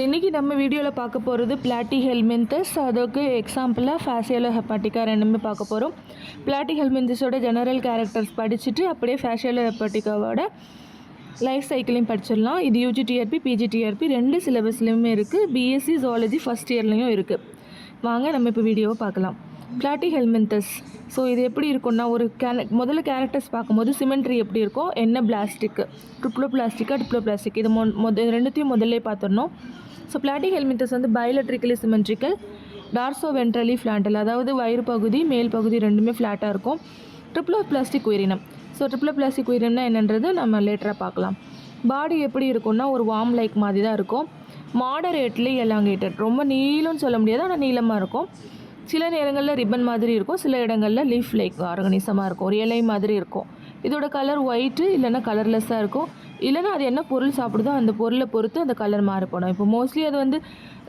இன்றைக்கி நம்ம வீடியோவில் பார்க்க போகிறது பிளாட்டிஹெல்மின்தஸ், அதுக்கு எக்ஸாம்பிளாக ஃபேசியலோ ஹெப்பாட்டிக்கா ரெண்டுமே பார்க்க போகிறோம். பிளாட்டிஹெல்மின்தஸோட ஜெனரல் கேரக்டர்ஸ் படிச்சுட்டு அப்படியே ஃபேசியலோ ஹெப்பாட்டிக்காவோட லைஃப் சைக்கிளையும் படிச்சிடலாம். இது யூஜிடிஆர்பி பிஜிடிஆர்பி ரெண்டு சிலபஸ்லேயுமே இருக்குது. பிஎஸ்சி ஜுவாலஜி ஃபஸ்ட் இயர்லேயும் இருக்குது. வாங்க நம்ம இப்போ வீடியோவை பார்க்கலாம். பிளாட்டிஹெல்மின்தஸ், ஸோ இது எப்படி இருக்குன்னா, ஒரு முதல்ல கேரக்டர்ஸ் பார்க்கும்போது சிமெண்ட்ரி எப்படி இருக்கும், என்ன பிளாஸ்டிக்கு, டிப்ளோபிளாஸ்டிக் இது ரெண்டுத்தையும் முதல்ல பார்த்துடணும். ஸோ பிளாட்டிஹெல்மின்தஸ் வந்து பயோலெட்ரிக்கலி சிமெண்ட்ரிக்கல், டார்சோ வென்ட்ரலி ஃப்ளாண்டல், அதாவது வயிறு பகுதி மேல் பகுதி ரெண்டுமே ஃப்ளாட்டாக இருக்கும். ட்ரிப்ளோபிளாஸ்டிக் உயிரினம். ஸோ ட்ரிப்ளோபிளாஸ்டிக் உயிரினம்னா என்னன்றது நம்ம லேட்டராக பார்க்கலாம். பாடி எப்படி இருக்குன்னா ஒரு வார்ம் லைக் மாதிரி தான் இருக்கும். மாடரேட்லி எலாங்கேட்டட், ரொம்ப நீளம்னு சொல்ல முடியாது, ஆனால் நீளமாக இருக்கும். சில நேரங்களில் ரிப்பன் மாதிரி இருக்கும், சில இடங்களில் லீஃப் லைக் ஆர்கனிசமாக இருக்கும், ஒரு இலை மாதிரி இருக்கும். இதோட கலர் ஒயிட்டு இல்லைன்னா கலர்லெஸ்ஸாக இருக்கும், இல்லைன்னா அது என்ன பொருள் சாப்பிடுதோ அந்த பொருளை பொறுத்து அந்த கலர் மாறுபடும். இப்போ மோஸ்ட்லி அது வந்து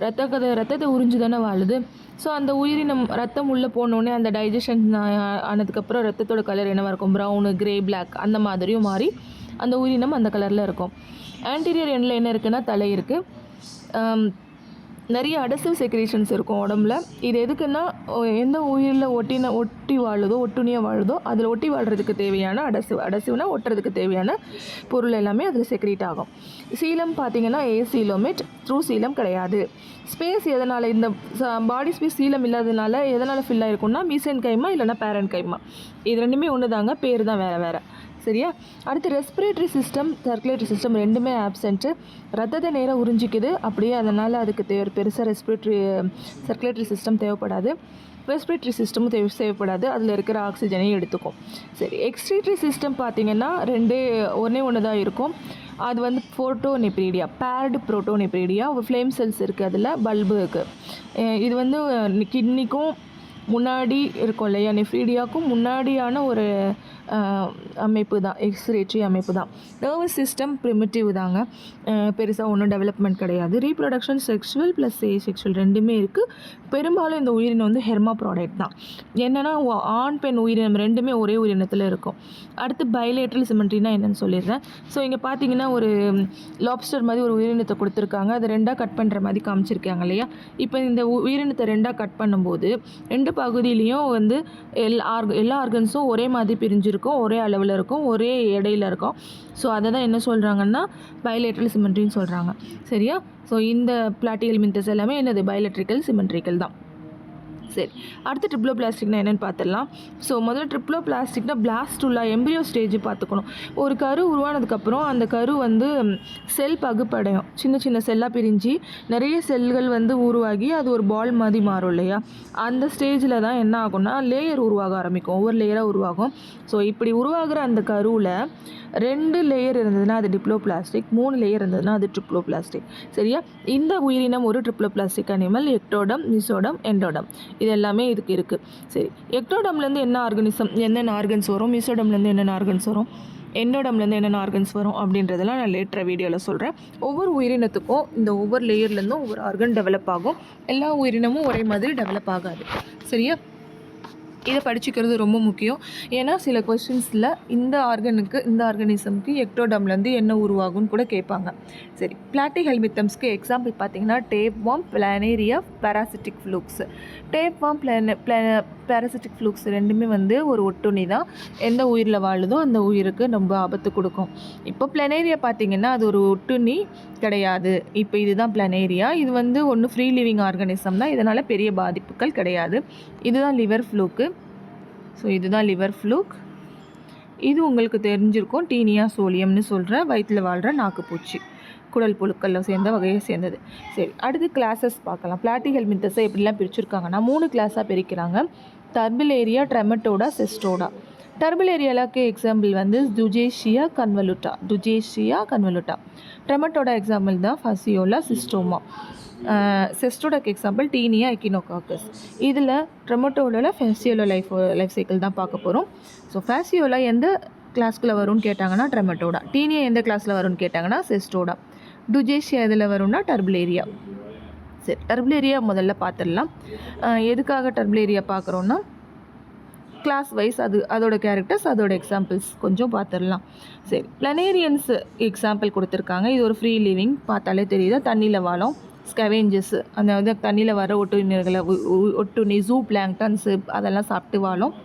ரத்தத்தை உறிஞ்சு தானே வாழுது. ஸோ அந்த உயிரினம் ரத்தம் உள்ளே போனோடனே அந்த டைஜஷன் ஆனதுக்கப்புறம் ரத்தத்தோட கலர் என்னவாக இருக்கும், ப்ரௌனு, கிரே, பிளாக் அந்த மாதிரியும் மாறி அந்த உயிரினம் அந்த கலரில் இருக்கும். ஆன்டீரியர் எண்டில் என்ன இருக்குன்னா தலை இருக்குது. நிறைய அடசிவ் செக்ரேஷன்ஸ் இருக்கும் உடம்புல. இது எதுக்குன்னா எந்த உயிரில் ஒட்டி வாழுதோ ஒட்டுணியாக வாழுதோ அதில் ஒட்டி வாழ்கிறதுக்கு தேவையான அடசிவ்னா ஒட்டுறதுக்கு தேவையான பொருள் எல்லாமே அதில் செக்ரேட் ஆகும். சீலம் பார்த்திங்கன்னா ஏசீலோமேட், த்ரூ சீலம் கிடையாது. ஸ்பேஸ் எதனால், இந்த பாடி ஸ்பேஸ் சீலம் இல்லாததுனால எதனால் ஃபில் ஆகிருக்குன்னா மீசன் கைமா இல்லைனா பேரன் கைமா, இது ரெண்டுமே ஒன்று தாங்க, பேர் தான் வேறு வேறு. சரியா? அடுத்து ரெஸ்பிரேட்டரி சிஸ்டம், சர்க்குலேட்டரி சிஸ்டம் ரெண்டுமே ஆப்சென்ட்டு. ரத்தத்தை நேராக உறிஞ்சிக்குது அப்படியே, அதனால் அதுக்கு பெருசாக சர்க்குலேட்டரி சிஸ்டம் தேவைப்படாது. ரெஸ்பிரேட்டரி சிஸ்டமும் தேவைப்படாது, அதில் இருக்கிற ஆக்சிஜனையும் எடுத்துக்கும். சரி, எக்ஸ்க்ரீட்டரி சிஸ்டம் பார்த்திங்கன்னா ஒன்று தான் இருக்கும். அது வந்து புரோட்டோநெப்ரீடியா, பேர்டு புரோட்டோநெப்ரீடியா, ஃப்ளேம் செல்ஸ் இருக்குது, அதில் பல்பு இருக்குது. இது வந்து கிட்னிக்கும் முன்னாடி இருக்கும் இல்லையா, நெஃப்ரீடியாவுக்கும் முன்னாடியான ஒரு அமைப்பு தான், எக்ஸ்ரேட்டரி அமைப்பு தான். நர்வஸ் சிஸ்டம் ப்ரிமிட்டிவ் தாங்க, பெருசாக ஒன்றும் டெவலப்மெண்ட் கிடையாது. ரீப்ரொடக்ஷன் செக்ஷுவல் ப்ளஸ் செக்ஷுவல் ரெண்டுமே இருக்குது. பெரும்பாலும் இந்த உயிரினம் வந்து ஹெர்மா ப்ராடக்ட் தான். என்னென்னா ஆண் பெண் உயிரினம் ரெண்டுமே ஒரே உயிரினத்தில் இருக்கும். அடுத்து பைலேட்ரல் சிமெண்ட்ரினா என்னென்னு சொல்லிடுறேன். ஸோ இங்கே பார்த்தீங்கன்னா ஒரு லாப்ஸ்டர் மாதிரி ஒரு உயிரினத்தை கொடுத்துருக்காங்க, அதை ரெண்டாக கட் பண்ணுற மாதிரி காமிச்சிருக்காங்க இல்லையா. இப்போ இந்த உயிரினத்தை ரெண்டாக கட் பண்ணும்போது ரெண்டு பகுதியிலையும் வந்து எல்லா ஆர்கன்ஸும் ஒரே மாதிரி பிரிஞ்சிருக்கும், ஒரே அளவில் இருக்கும், ஒரே எடையில் இருக்கும். ஸோ அதை தான் என்ன சொல்கிறாங்கன்னா பைலேட்ரல் சிமெண்ட்ரின்னு சொல்கிறாங்க. சரியா? ஸோ இந்த பிளாட்டிஹெல்மின்தஸ் எல்லாமே என்னது, பைலேட்ரிக்கல் சிமெண்ட்ரிக்கல் தான். சரி, அடுத்து ட்ரிப்ளோபிளாஸ்டிக்னா என்னென்னு பார்த்துடலாம். ஸோ முதல்ல ட்ரிப்ளோபிளாஸ்டிக்னா பிளாஸ்டுலா எம்பிரியோ ஸ்டேஜ் பார்த்துக்கணும். ஒரு கரு உருவானதுக்கப்புறம் அந்த கரு வந்து செல் பகுப்படையும், சின்ன சின்ன செல்லாக பிரிஞ்சு நிறைய செல்கள் வந்து உருவாகி அது ஒரு பால் மாதிரி மாறும் இல்லையா. அந்த ஸ்டேஜில் தான் என்ன ஆகும்னா லேயர் உருவாக ஆரம்பிக்கும், ஒவ்வொரு லேயராக உருவாகும். ஸோ இப்படி உருவாகிற அந்த கருவில் 2 லேயர் இருந்ததுன்னா அது டிப்ளோபிளாஸ்டிக், 3 லேயர் இருந்ததுன்னா அது ட்ரிப்ளோபிளாஸ்டிக். சரியா? இந்த உயிரினம் ஒரு ட்ரிப்ளோபிளாஸ்டிக் அனிமல். எக்டோடம், மிசோடம், எண்டோடம் இது எல்லாமே இதுக்கு இருக்குது. சரி, எக்டோடம்லேருந்து என்னென்ன ஆர்கன்ஸ் வரும், மிசோடம்லேருந்து என்னென்ன ஆர்கன்ஸ் வரும், எண்டோடம்லேருந்து என்னென்ன ஆர்கன்ஸ் வரும் அப்படின்றதெல்லாம் நான் லேட்டர் வீடியோவில் சொல்கிறேன். ஒவ்வொரு உயிரினத்துக்கும் இந்த ஒவ்வொரு லேயர்லேருந்தும் ஒவ்வொரு ஆர்கன் டெவலப் ஆகும். எல்லா உயிரினமும் ஒரே மாதிரி டெவலப் ஆகாது. சரியா? இதை படிச்சுக்கிறது ரொம்ப முக்கியம். ஏன்னா சில கொஸ்டின்ஸில் இந்த ஆர்கனிசம்க்கு எக்டோடம்லேருந்து என்ன உருவாகும்னு கூட கேட்பாங்க. சரி, பிளாட்டிஹெல்மின்தஸ்க்கு எக்ஸாம்பிள் பார்த்தீங்கன்னா டேப்வார்ம், பிளானேரியா, பேராசிட்டிக் ஃப்ளூக்ஸ். டேப்வார்ம், பேராசிட்டிக் ஃப்ளூக்ஸ் ரெண்டுமே வந்து ஒரு ஒட்டுண்ணி தான். எந்த உயிரில் வாழுதோ அந்த உயிருக்கு ரொம்ப ஆபத்து கொடுக்கும். இப்போ பிளானேரியா பார்த்திங்கன்னா அது ஒரு ஒட்டுண்ணி கிடையாது. இப்போ இதுதான் பிளானேரியா. இது வந்து ஒன்று ஃப்ரீ லிவிங் ஆர்கனிசம் தான், இதனால் பெரிய பாதிப்புகள் கிடையாது. இதுதான் லிவர் ஃப்ளூக்கு. ஸோ இதுதான் லிவர் ஃப்ளூக். இது உங்களுக்கு தெரிஞ்சிருக்கும், டீனியா சோலியம்னு சொல்கிற வயிற்றில் வாழ்கிற நாக்குப்பூச்சி, குடல் புழுக்களில் சேர்ந்த வகையை சேர்ந்தது. சரி, அடுத்து கிளாஸஸ் பார்க்கலாம். பிளாட்டிஹெல்மின்தஸை எப்படிலாம் பிரிச்சுருக்காங்கன்னா 3 கிளாஸாக பிரிக்கிறாங்க. டர்பிலேரியா, ட்ரெமட்டோடா, செஸ்டோடா. டர்பிலேரியாவுக்கு எக்ஸாம்பிள் வந்து டுஜேஷியா கன்வலுட்டா. ட்ரெமட்டோட எக்ஸாம்பிள் தான் ஃபசியோலா, சிஸ்டோமா. செஸ்டோடாக்கு எக்ஸாம்பிள் டீனியா, எக்கினோகாக்கஸ். இதில் ட்ரெமட்டோடாவில் ஃபேசியோலா லைஃப் சைக்கிள் தான் பார்க்க போகிறோம். ஸோ ஃபேசியோலா எந்த கிளாஸ்க்குள்ளே வரும்னு கேட்டாங்கன்னா ட்ரெமட்டோடா, டீனியா எந்த கிளாஸில் வரும்னு கேட்டாங்கன்னா செஸ்டோடா, டுஜேஷியா எதில் வரும்னா டர்பிலேரியா. சரி, டர்பிலேரியா முதல்ல பார்த்துடலாம். எதுக்காக டர்பிலேரியா பார்க்குறோன்னா கிளாஸ் வைஸ் அதோட கேரக்டர்ஸ், அதோட எக்ஸாம்பிள்ஸ் கொஞ்சம் பார்த்துடலாம். சரி, பிளனேரியன்ஸ் எக்ஸாம்பிள் கொடுத்துருக்காங்க. இது ஒரு ஃப்ரீ லிவிங், பார்த்தாலே தெரியுது, தண்ணியில் வாழும். ஸ்கவேஞ்சஸ், அதாவது தண்ணியில் வர ஒட்டுண்ணிகளை ஒட்டுண்ணி ஜூ பிளாங்டன்ஸு அதெல்லாம் சாப்பிட்டு வாழும்.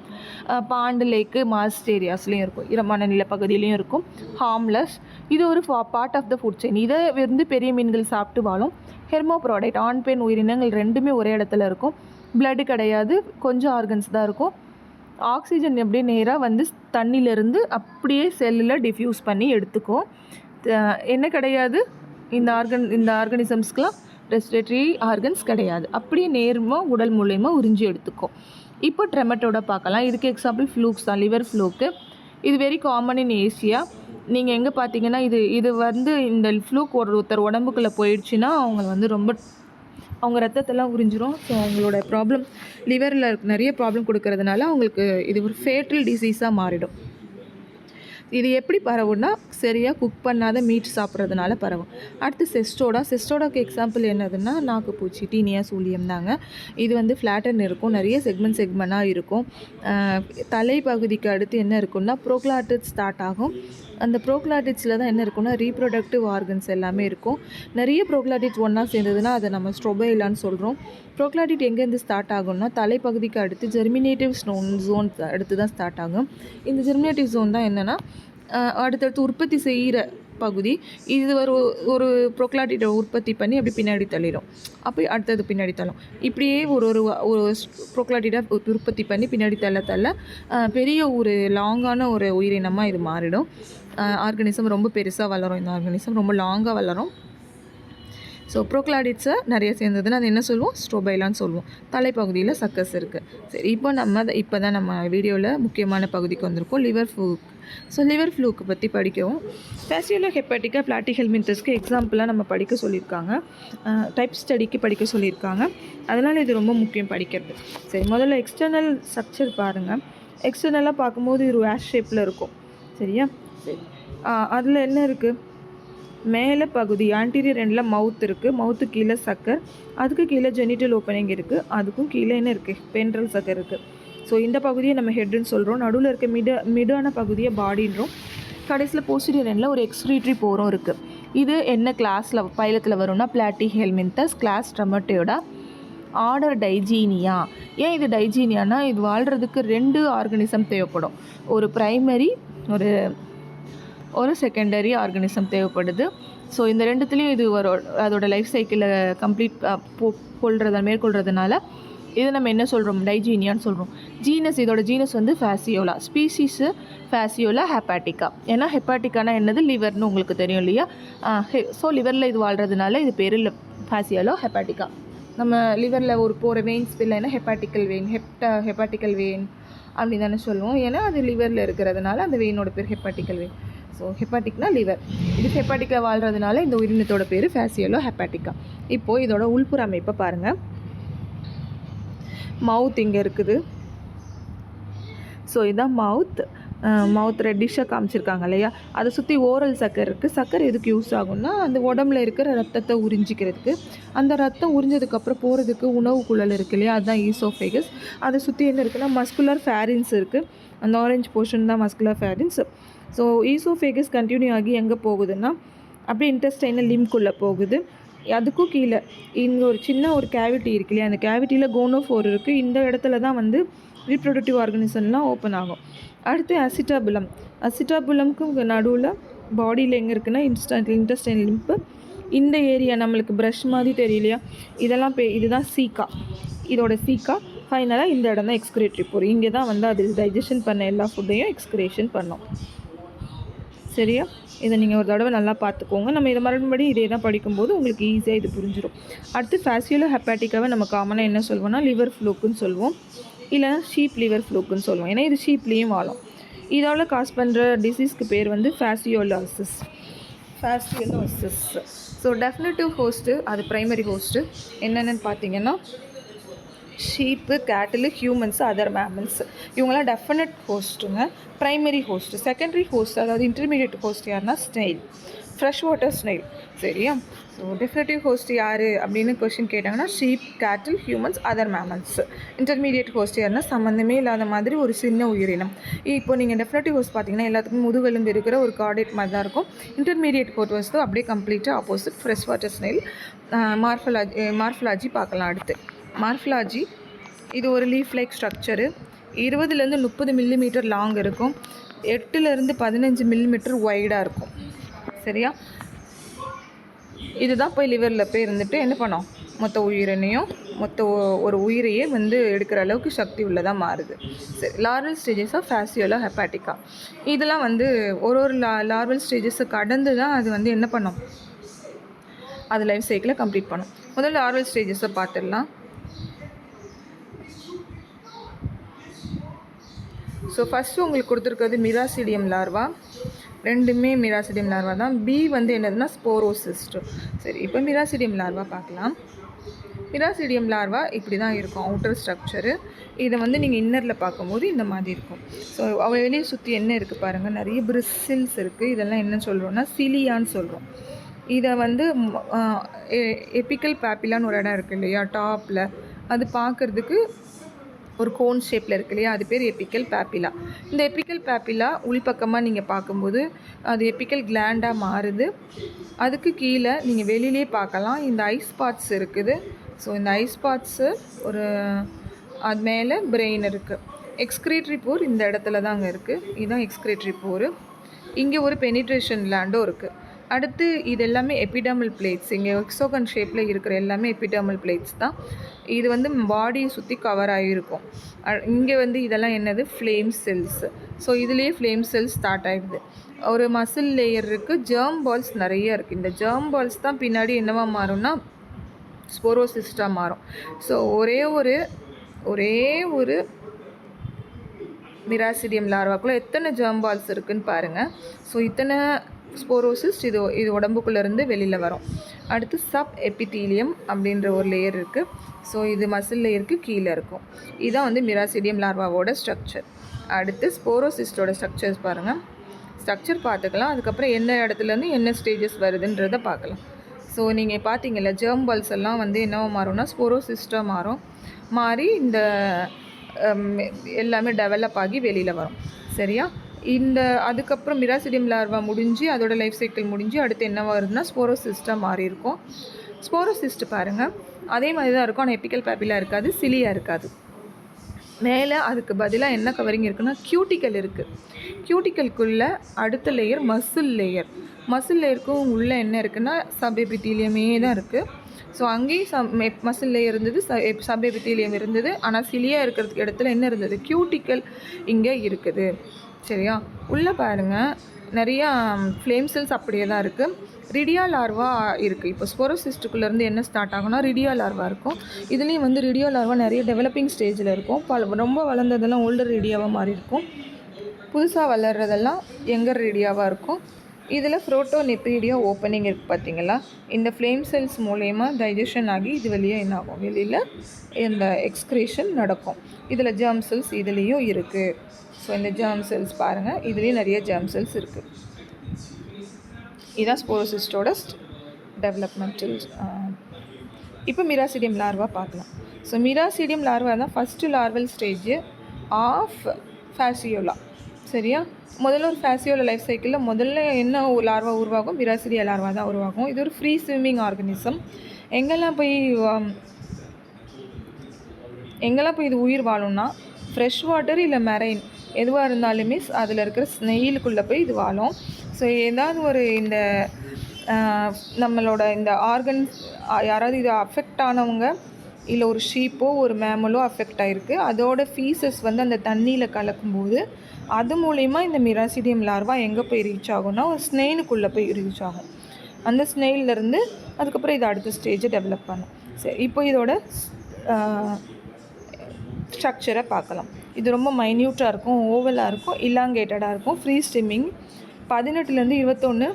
பாண்டு லேக்கு மாஸ்ட் ஏரியாஸ்லேயும் இருக்கும், ஈரமான நிலப்பகுதியிலையும் இருக்கும். ஹார்ம்லெஸ், இது ஒரு part of the food chain. இதை வந்து பெரிய மீன்கள் சாப்பிட்டு வாழும். ஹெர்மோப்ராடைட், ஆண் பெண் உயிரினங்கள் ரெண்டுமே ஒரே இடத்துல இருக்கும். பிளட்டு கிடையாது, கொஞ்சம் ஆர்கன்ஸ் தான் இருக்கும். ஆக்சிஜன் அப்படியே நேராக வந்து தண்ணியிலேருந்து அப்படியே செல்லில் டிஃப்யூஸ் பண்ணி எடுத்துக்கும். என்ன கிடையாது, இந்த ஆர்கனிசம்ஸ்க்கெலாம் ரெஸ்பிரேட்டரி ஆர்கன்ஸ் கிடையாது, அப்படியே நேர்மாக உடல் மூலயமா உறிஞ்சி எடுத்துக்கும். இப்போ ட்ரெமட்டோட பார்க்கலாம். இதுக்கு எக்ஸாம்பிள் ஃப்ளூக்ஸ் தான், லிவர் ஃப்ளூக்கு. இது வெரி காமன் இன் ஏசியா. நீங்கள் எங்கே பார்த்தீங்கன்னா இது வந்து இந்த ஃப்ளூக் ஒருத்தர் உடம்புக்குள்ளே போயிடுச்சுன்னா அவங்க வந்து அவங்க ரத்தத்தெல்லாம் உறிஞ்சிரும். ஸோ அவங்களோட ப்ராப்ளம் லிவரில் நிறைய ப்ராப்ளம் கொடுக்கறதுனால அவங்களுக்கு இது ஒரு ஃபேட்டல் டிசீஸாக மாறிடும். இது எப்படி பரவும்னா சரியாக குக் பண்ணாத மீட் சாப்பிட்றதுனால பரவும். அடுத்து செஸ்டோடாக்கு எக்ஸாம்பிள் என்னதுன்னா நாக்குப்பூச்சி, டீனியா சூலியம் தாங்க. இது வந்து ஃப்ளாட்டன் இருக்கும், நிறைய செக்மெண்ட்டாக இருக்கும். தலைப்பகுதிக்கு அடுத்து என்ன இருக்குன்னா ப்ரோக்ளாட்டிட்ஸ் ஸ்டார்ட் ஆகும். அந்த ப்ரோக்ளாட்டிட்ஸில் தான் என்ன இருக்குன்னா ரீப்ரொடக்டிவ் ஆர்கன்ஸ் எல்லாமே இருக்கும். நிறைய ப்ரோக்ளாட்டிட்ஸ் ஒன்றா சேர்ந்ததுன்னா அதை நம்ம ஸ்ட்ரோபைலான்னு சொல்கிறோம். ப்ரோக்ளாட்டிட் எங்கேருந்து ஸ்டார்ட் ஆகும்னா தலைப்பகுதிக்கு அடுத்து ஜெர்மினேட்டிவ் ஜோன் அடுத்து தான் ஸ்டார்ட் ஆகும். இந்த ஜெர்மினேட்டிவ் ஜோன் தான் என்னென்னா அடுத்தடுத்து உற்பத்தி செய்கிற பகுதி. இது ஒரு ப்ரோக்ளாட்டிட்டை உற்பத்தி பண்ணி அப்படி பின்னாடி தள்ளிடும், அப்போ அடுத்தது பின்னாடி தள்ளும். இப்படியே ஒரு ப்ரோக்ளாட்டிட்டை உற்பத்தி பண்ணி பின்னாடி தள்ள பெரிய ஒரு லாங்கான ஒரு உயிரினமாக இது மாறிடும். ஆர்கனிசம் ரொம்ப பெருசாக வளரும், இந்த ஆர்கனிசம் ரொம்ப லாங்காக வளரும். ஸோ ப்ரோக்ளாடிட்ஸை நிறைய சேர்ந்ததுன்னா அது என்ன சொல்லுவோம், ஸ்ட்ரோபைலான்னு சொல்லுவோம். தலைப்பகுதியில் சக்கஸ் இருக்குது. சரி, இப்போ தான் நம்ம வீடியோவில் முக்கியமான பகுதிக்கு வந்திருக்கோம், லிவர் ஃப்ளூக். ஸோ லிவர் ஃப்ளூக்கு பற்றி படிக்கவும் ஃபேசியோலோ ஹெப்பாட்டிக்கா பிளாட்டிஹெல்மின்தஸ்க்கு எக்ஸாம்பிளாக நம்ம படிக்க சொல்லியிருக்காங்க, டைப் ஸ்டடிக்கு படிக்க சொல்லியிருக்காங்க. அதனால் இது ரொம்ப முக்கியம் படிக்கிறது. சரி, முதல்ல எக்ஸ்டர்னல் ஸ்ட்ரக்சர் பாருங்கள். எக்ஸ்டர்னலாக பார்க்கும்போது இது ஆஷ் ஷேப்பில் இருக்கும். சரியா? சரி, அதில் என்ன இருக்குது, மேலே பகுதி ஆன்டீரியர் எண்டில் மவுத் இருக்குது, மவுத்து கீழே சக்கர், அதுக்கு கீழே ஜெனிட்டல் ஓப்பனிங் இருக்குது, அதுக்கும் கீழே என்ன இருக்குது, பென்ட்ரல் சக்கர் இருக்குது. ஸோ இந்த பகுதியை நம்ம ஹெட்டுன்னு சொல்கிறோம். நடுவில் இருக்க மிடான பகுதியை பாடின்றோம். கடைசியில் போஸ்டீரியர் எண்டில் ஒரு எக்ஸ்க்ரீட்டரி போரும் இருக்குது. இது என்ன கிளாஸில் பைலத்தில் வரும்னா பிளாட்டிஹெல்மின்தஸ், கிளாஸ் ட்ரெமட்டோடா, ஆர்டர் டைஜீனியா. ஏன் இது டைஜீனியானா இது வாழ்கிறதுக்கு 2 ஆர்கனிசம் தேவைப்படும். ஒரு ப்ரைமரி ஒரு செகண்டரி ஆர்கனிசம் தேவைப்படுது. ஸோ இந்த ரெண்டுத்துலேயும் இது அதோட லைஃப் சைக்கிளை கம்ப்ளீட் மேற்கொள்கிறதுனால இது நம்ம என்ன சொல்கிறோம், டைஜீனியான்னு சொல்கிறோம். ஜீனஸ், இதோட ஜீனஸ் வந்து ஃபேசியோலா, ஸ்பீசிஸு ஃபேசியோலா ஹெப்பாட்டிக்கா. ஏன்னா ஹெப்பாட்டிக்கானா என்னது, லிவர்னு உங்களுக்கு தெரியும் இல்லையா. ஸோ லிவரில் இது வாழ்கிறதுனால இது பேர் ஃபேசியோலா ஹெப்பாட்டிக்கா. நம்ம லிவரில் போகிற வெயின்ஸ் இல்லைன்னா ஹெப்பாட்டிக்கல் வெயின் அப்படி தானே சொல்லுவோம். ஏன்னா அது லிவரில் இருக்கிறதுனால அந்த வெயினோட பேர் ஹெப்பாட்டிக்கல் வெயின். ஸோ ஹெப்பாட்டிக்னா லிவர். இது ஹெப்பாட்டிக்கில் வாழ்கிறதுனால இந்த உயிரினத்தோட பேர் ஃபேசியோலோ ஹெப்பாட்டிக்கா. இப்போது இதோட உள்புற அமைப்பை பாருங்கள். மவுத் இங்கே இருக்குது. ஸோ இதுதான் மவுத் ரெட்டிஷாக காமிச்சிருக்காங்க இல்லையா. அதை சுற்றி ஓரல் சக்கர் இருக்குது. சக்கர் எதுக்கு யூஸ் ஆகும்னா அந்த உடம்புல இருக்கிற ரத்தத்தை உறிஞ்சிக்கிறதுக்கு. அந்த ரத்தம் உறிஞ்சதுக்கப்புறம் போகிறதுக்கு உணவு குழல் இருக்குது இல்லையா, அதுதான் ஈசோஃபேகஸ். அதை சுற்றி என்ன இருக்குன்னா மஸ்குலர் ஃபேரின்ஸ் இருக்குது. அந்த ஆரஞ்சு போர்ஷன் தான் மஸ்குலர் ஃபேரின்ஸ். ஸோ ஈசோஃபேகஸ் கண்டினியூ ஆகி எங்கே போகுதுன்னா அப்படியே இன்டெஸ்டைனல் லிம்குள்ளே போகுது. அதுக்கும் கீழே இங்கே ஒரு சின்ன ஒரு கேவிட்டி இருக்கு இல்லையா, அந்த கேவிட்டியில் கோனோஃபோர் இருக்குது. இந்த இடத்துல தான் வந்து ரீப்ரொடக்டிவ் ஆர்கனிசம்லாம் ஓப்பன் ஆகும். அடுத்து அசிட்டாபுலம்க்கு நடுவில் பாடியில் எங்கே இருக்குன்னா இன்டெஸ்டைன் லிம்ப்பு. இந்த ஏரியா நம்மளுக்கு ப்ரஷ் மாதிரி தெரியலையா, இதெல்லாம் இதுதான் சீக்கா, இதோட சீக்கா. ஃபைனலாக இந்த இடம் தான் எக்ஸ்கிரேட்டரி போர். இங்கே தான் வந்து அது டைஜஷன் பண்ண எல்லா ஃபுட்டையும் எக்ஸ்கிரேஷன் பண்ணோம். சரியா? இதை நீங்கள் ஒரு தடவை நல்லா பார்த்துக்கோங்க. நம்ம இதை மறுபடியும் இதே தான் படிக்கும்போது உங்களுக்கு ஈஸியாக இது புரிஞ்சிடும். அடுத்து ஃபேசியோலோ ஹெப்பாட்டிக்காவை நம்ம காமனாக என்ன சொல்வோம்னா லிவர் ஃப்ளூக்குன்னு சொல்லுவோம், இல்லைனா ஷீப் லிவர் ஃப்ளூக்குன்னு சொல்லுவோம். ஏன்னா இது ஷீப்லேயும் வாழும். இதால் காஸ் பண்ணுற டிசீஸ்க்கு பேர் வந்து ஃபேசியோலாசிஸ். ஸோ டெஃபினட்டிவ் ஹோஸ்ட்டு, அது ப்ரைமரி ஹோஸ்ட்டு என்னென்னு பார்த்தீங்கன்னா sheep, cattle, humans, other mammals, இவங்களாம் டெஃபினட் ஹோஸ்ட்டுங்க. Primary host. செகண்டரி ஹோஸ்ட் அதாவது இன்டர்மீடியட் ஹோஸ்ட் யாருன்னா ஸ்னெயில், ஃப்ரெஷ் வாட்டர் ஸ்னெயில். சரியா? ஸோ டெஃபினட்டிவ் ஹோஸ்ட் யார் அப்படின்னு கொஷின் கேட்டாங்கன்னா sheep, cattle, humans, other mammals. Intermediate host யாருன்னா சம்மந்தமே இல்லாத மாதிரி ஒரு சின்ன உயிரினம். இப்போ நீங்கள் டெஃபினட்டிவ் ஹோஸ்ட் பார்த்தீங்கன்னா எல்லாத்துக்கும் முதுகெலும்பு இருக்கிற ஒரு கார்டேட் மாதிரி தான் இருக்கும். இன்டர்மீடியட் ஹோஸ்ட் அப்படியே கம்ப்ளீட்டாக ஆப்போசிட், ஃப்ரெஷ் வாட்டர் ஸ்னெயில். மார்ஃபலாஜி பார்க்கலாம் அடுத்து. மார்ஃபலாஜி இது ஒரு leaf like structure. 20 to 30 millimetre long இருக்கும். 8 to 15 மில்லிமீட்டர் வைடாக இருக்கும். சரியா? இதுதான் போய் லிவரில் போய் இருந்துட்டு என்ன பண்ணோம், மொத்த உயிரினையும் ஒரு உயிரையே வந்து எடுக்கிற அளவுக்கு சக்தி உள்ளதாக மாறுது. சரி, லார்வல் ஸ்டேஜஸ் ஆஃப் ஃபேசியோலா ஹெப்பாட்டிகா. இதெல்லாம் வந்து ஒரு லார்வல் ஸ்டேஜஸை கடந்து தான் அது வந்து என்ன பண்ணோம், அது லைஃப் சைக்கிளை கம்ப்ளீட் பண்ணும். முதல்ல லார்வல் ஸ்டேஜஸை பார்த்துடலாம். ஸோ ஃபஸ்ட்டு உங்களுக்கு கொடுத்துருக்கிறது மிராசிடியம் லார்வா. ரெண்டுமே மிராசிடியம் லார்வா தான். பி வந்து என்னதுன்னா ஸ்போரோசிஸ்ட். சரி, இப்போ மிராசிடியம் லார்வா பார்க்கலாம். மிராசிடியம் லார்வா இப்படி தான் இருக்கும் அவுட்டர் ஸ்ட்ரக்சரு. இதை வந்து நீங்கள் இன்னரில் பார்க்கும்போது இந்த மாதிரி இருக்கும். ஸோ வெளியே சுற்றி என்ன இருக்குது பாருங்கள், நிறைய பிரிசில்ஸ் இருக்குது. இதெல்லாம் என்ன சொல்கிறோன்னா சிலியான்னு சொல்கிறோம். இதை வந்து எபிக்கல் பேப்பிலான்னு ஒரு இடம் இருக்குது இல்லையா டாப்பில், அது பார்க்குறதுக்கு ஒரு கோன் ஷேப்பில் இருக்கு இல்லையா, அது பேர் எபிக்கல் பேப்பிலா. இந்த எபிக்கல் பேப்பிலா உள்பக்கமாக நீங்கள் பார்க்கும்போது அது எபிக்கல் கிளாண்டாக மாறுது. அதுக்கு கீழே நீங்கள் வெளியிலே பார்க்கலாம் இந்த ஐஸ் பார்ட்ஸ் இருக்குது. ஸோ இந்த ஐஸ் பார்ட்ஸு அது மேலே பிரெயின் இருக்குது. எக்ஸ்க்ரீட்ரி போர் இந்த இடத்துல தான் அங்கே இருக்குது. இதுதான் எக்ஸ்க்ரீட்ரி போர். இங்கே ஒரு பெனிட்ரேஷன் கிளாண்டும் இருக்குது. அடுத்து இது எல்லாமே எபிடர்மல் பிளேட்ஸ். இங்கே எக்ஸோகன் ஷேப்பில் இருக்கிற எல்லாமே எபிடர்மல் பிளேட்ஸ் தான். இது வந்து பாடியை சுற்றி கவர் ஆகியிருக்கும். இங்கே வந்து இதெல்லாம் என்னது, ஃப்ளேம் செல்ஸ். ஸோ இதுலேயே ஃப்ளேம் செல்ஸ் ஸ்டார்ட் ஆகிடுது. ஒரு மசில் லேயர் இருக்குது, ஜெர்ம் பால்ஸ் நிறைய இருக்குது. இந்த ஜெர்ம் பால்ஸ் தான் பின்னாடி என்னவா மாறும்னா ஸ்போரோசிஸ்டாக மாறும். ஸோ ஒரே ஒரு மிராசிடியம் லார்வாக்குள்ளே எத்தனை ஜெர்ம் பால்ஸ் இருக்குதுன்னு பாருங்கள். ஸோ இத்தனை ஸ்போரோசிஸ்ட் இது உடம்புக்குள்ளேருந்து வெளியில் வரும். அடுத்து சப் எபித்தீலியம் அப்படின்ற ஒரு லேயர் இருக்குது. ஸோ இது மசில் லேயருக்கு கீழே இருக்கும். இதுதான் வந்து மிராசிடியம் லார்வாவோட ஸ்ட்ரக்சர். அடுத்து ஸ்போரோசிஸ்டோட ஸ்ட்ரக்சர்ஸ் பாருங்கள். ஸ்ட்ரக்சர் பார்த்துக்கலாம். அதுக்கப்புறம் என்ன இடத்துலேருந்து என்ன ஸ்டேஜஸ் வருதுன்றதை பார்க்கலாம். ஸோ நீங்கள் பார்த்தீங்கல்ல ஜெர்ம் பால்ஸ் எல்லாம் வந்து என்னவா மாறும்னா ஸ்போரோசிஸ்டாக மாறி இந்த எல்லாமே டெவலப் ஆகி வெளியில் வரும். சரியா? அதுக்கப்புறம் மிராசிடியம் லார்வா முடிஞ்சு அதோட லைஃப் சைக்கிள் முடிஞ்சு அடுத்து என்ன வருதுன்னா ஸ்போரோசிஸ்டாக மாறி இருக்கும். ஸ்போரோசிஸ்ட் பாருங்கள் அதே மாதிரி தான் இருக்கும். ஆனால் எபிக்கல் பேப்பிலா இருக்காது, சிலியாக இருக்காது. மேலே அதுக்கு பதிலாக என்ன கவரிங் இருக்குன்னா கியூட்டிக்கல் இருக்குது. கியூட்டிக்கலுக்குள்ளே அடுத்த லேயர் மசில் லேயருக்கும் உள்ளே என்ன இருக்குன்னா சப் எபித்தீலியமே தான் இருக்குது. ஸோ அங்கேயும் மசில் லேயர் இருந்தது, சப் எபித்தீலியம் இருந்தது. ஆனால் சிலியாக இருக்கிறதுக்கு இடத்துல என்ன இருந்தது, கியூட்டிக்கல் இங்கே இருக்குது. சரியா? உள்ளே பாருங்கள் நிறையா ஃப்ளேம் செல்ஸ் அப்படியே தான் இருக்குது. ரிடியா லார்வா இருக்குது. இப்போ ஸ்போரோசிஸ்டுக்குள்ளேருந்து என்ன ஸ்டார்ட் ஆகும்னா ரிடியா லார்வா இருக்கும். இதுலேயும் வந்து ரிடியா லார்வா நிறைய டெவலப்பிங் ஸ்டேஜில் இருக்கும். ரொம்ப வளர்ந்ததெல்லாம் ஓல்டர் ரிடியாவாக மாறி இருக்கும். புதுசாக வளர்கிறதெல்லாம் யங்கர் ரிடியாவாக இருக்கும். இதில் புரோட்டோநெப்ரீடியா ஓப்பனிங் இருக்குது பார்த்தீங்களா. இந்த ஃப்ளேம் செல்ஸ் மூலயமா டைஜஷன் ஆகி இது வெளியே என்ன ஆகும், வெளியில் இந்த எக்ஸ்க்ரீஷன் நடக்கும். இதில் ஜெர்ம் செல்ஸ் இதுலேயும் இருக்குது. ஸோ இந்த ஜெர்ம் செல்ஸ் பாருங்கள், இதுலேயும் நிறைய ஜெர்ம் செல்ஸ் இருக்குது. இதுதான் ஸ்போரோசிஸ்டோட டெவலப்மெண்டல். இப்போ மிராசிடியம் லார்வா பார்க்கலாம். ஸோ மிராசிடியம் லார்வா தான் first larval stage of Fasciola. சரியா? முதல்ல ஒரு ஃபேசியோலா லைஃப் சைக்கிளில் முதல்ல என்ன லார்வா உருவாகும், மிராசிடியா லார்வா தான் உருவாகும். இது ஒரு ஃப்ரீ ஸ்விம்மிங் ஆர்கனிசம். எங்கெல்லாம் போய் இது உயிர் வாழும்னா ஃப்ரெஷ் வாட்டர் இல்லை மெரைன் எதுவாக இருந்தாலுமே அதில் இருக்கிற ஸ்னெயிலுக்குள்ளே போய் இது வாழும். ஸோ ஏதாவது ஒரு இந்த நம்மளோட இந்த ஆர்கன்ஸ் யாராவது இது அஃபெக்ட் ஆனவங்க இல்லை ஒரு ஷீப்போ ஒரு மேமலோ அஃபெக்ட் ஆகிருக்கு, அதோட ஃபீஸஸ் வந்து அந்த தண்ணியில் கலக்கும்போது அது மூலயமா இந்த மிராசிடியம் லார்வா எங்கே போய் ரீச் ஆகும்னா ஒரு ஸ்னெயிலுக்குள்ளே போய் ரீச் ஆகும். அந்த ஸ்னெயிலேருந்து அதுக்கப்புறம் இது அடுத்த ஸ்டேஜை டெவலப் பண்ணும். சரி, இப்போ இதோட ஸ்ட்ரக்சரை பார்க்கலாம். இது ரொம்ப மைன்யூட்டாக இருக்கும், ஓவலாக இருக்கும், இலாங்கேட்டடாக இருக்கும். Free swimming. 18 to 21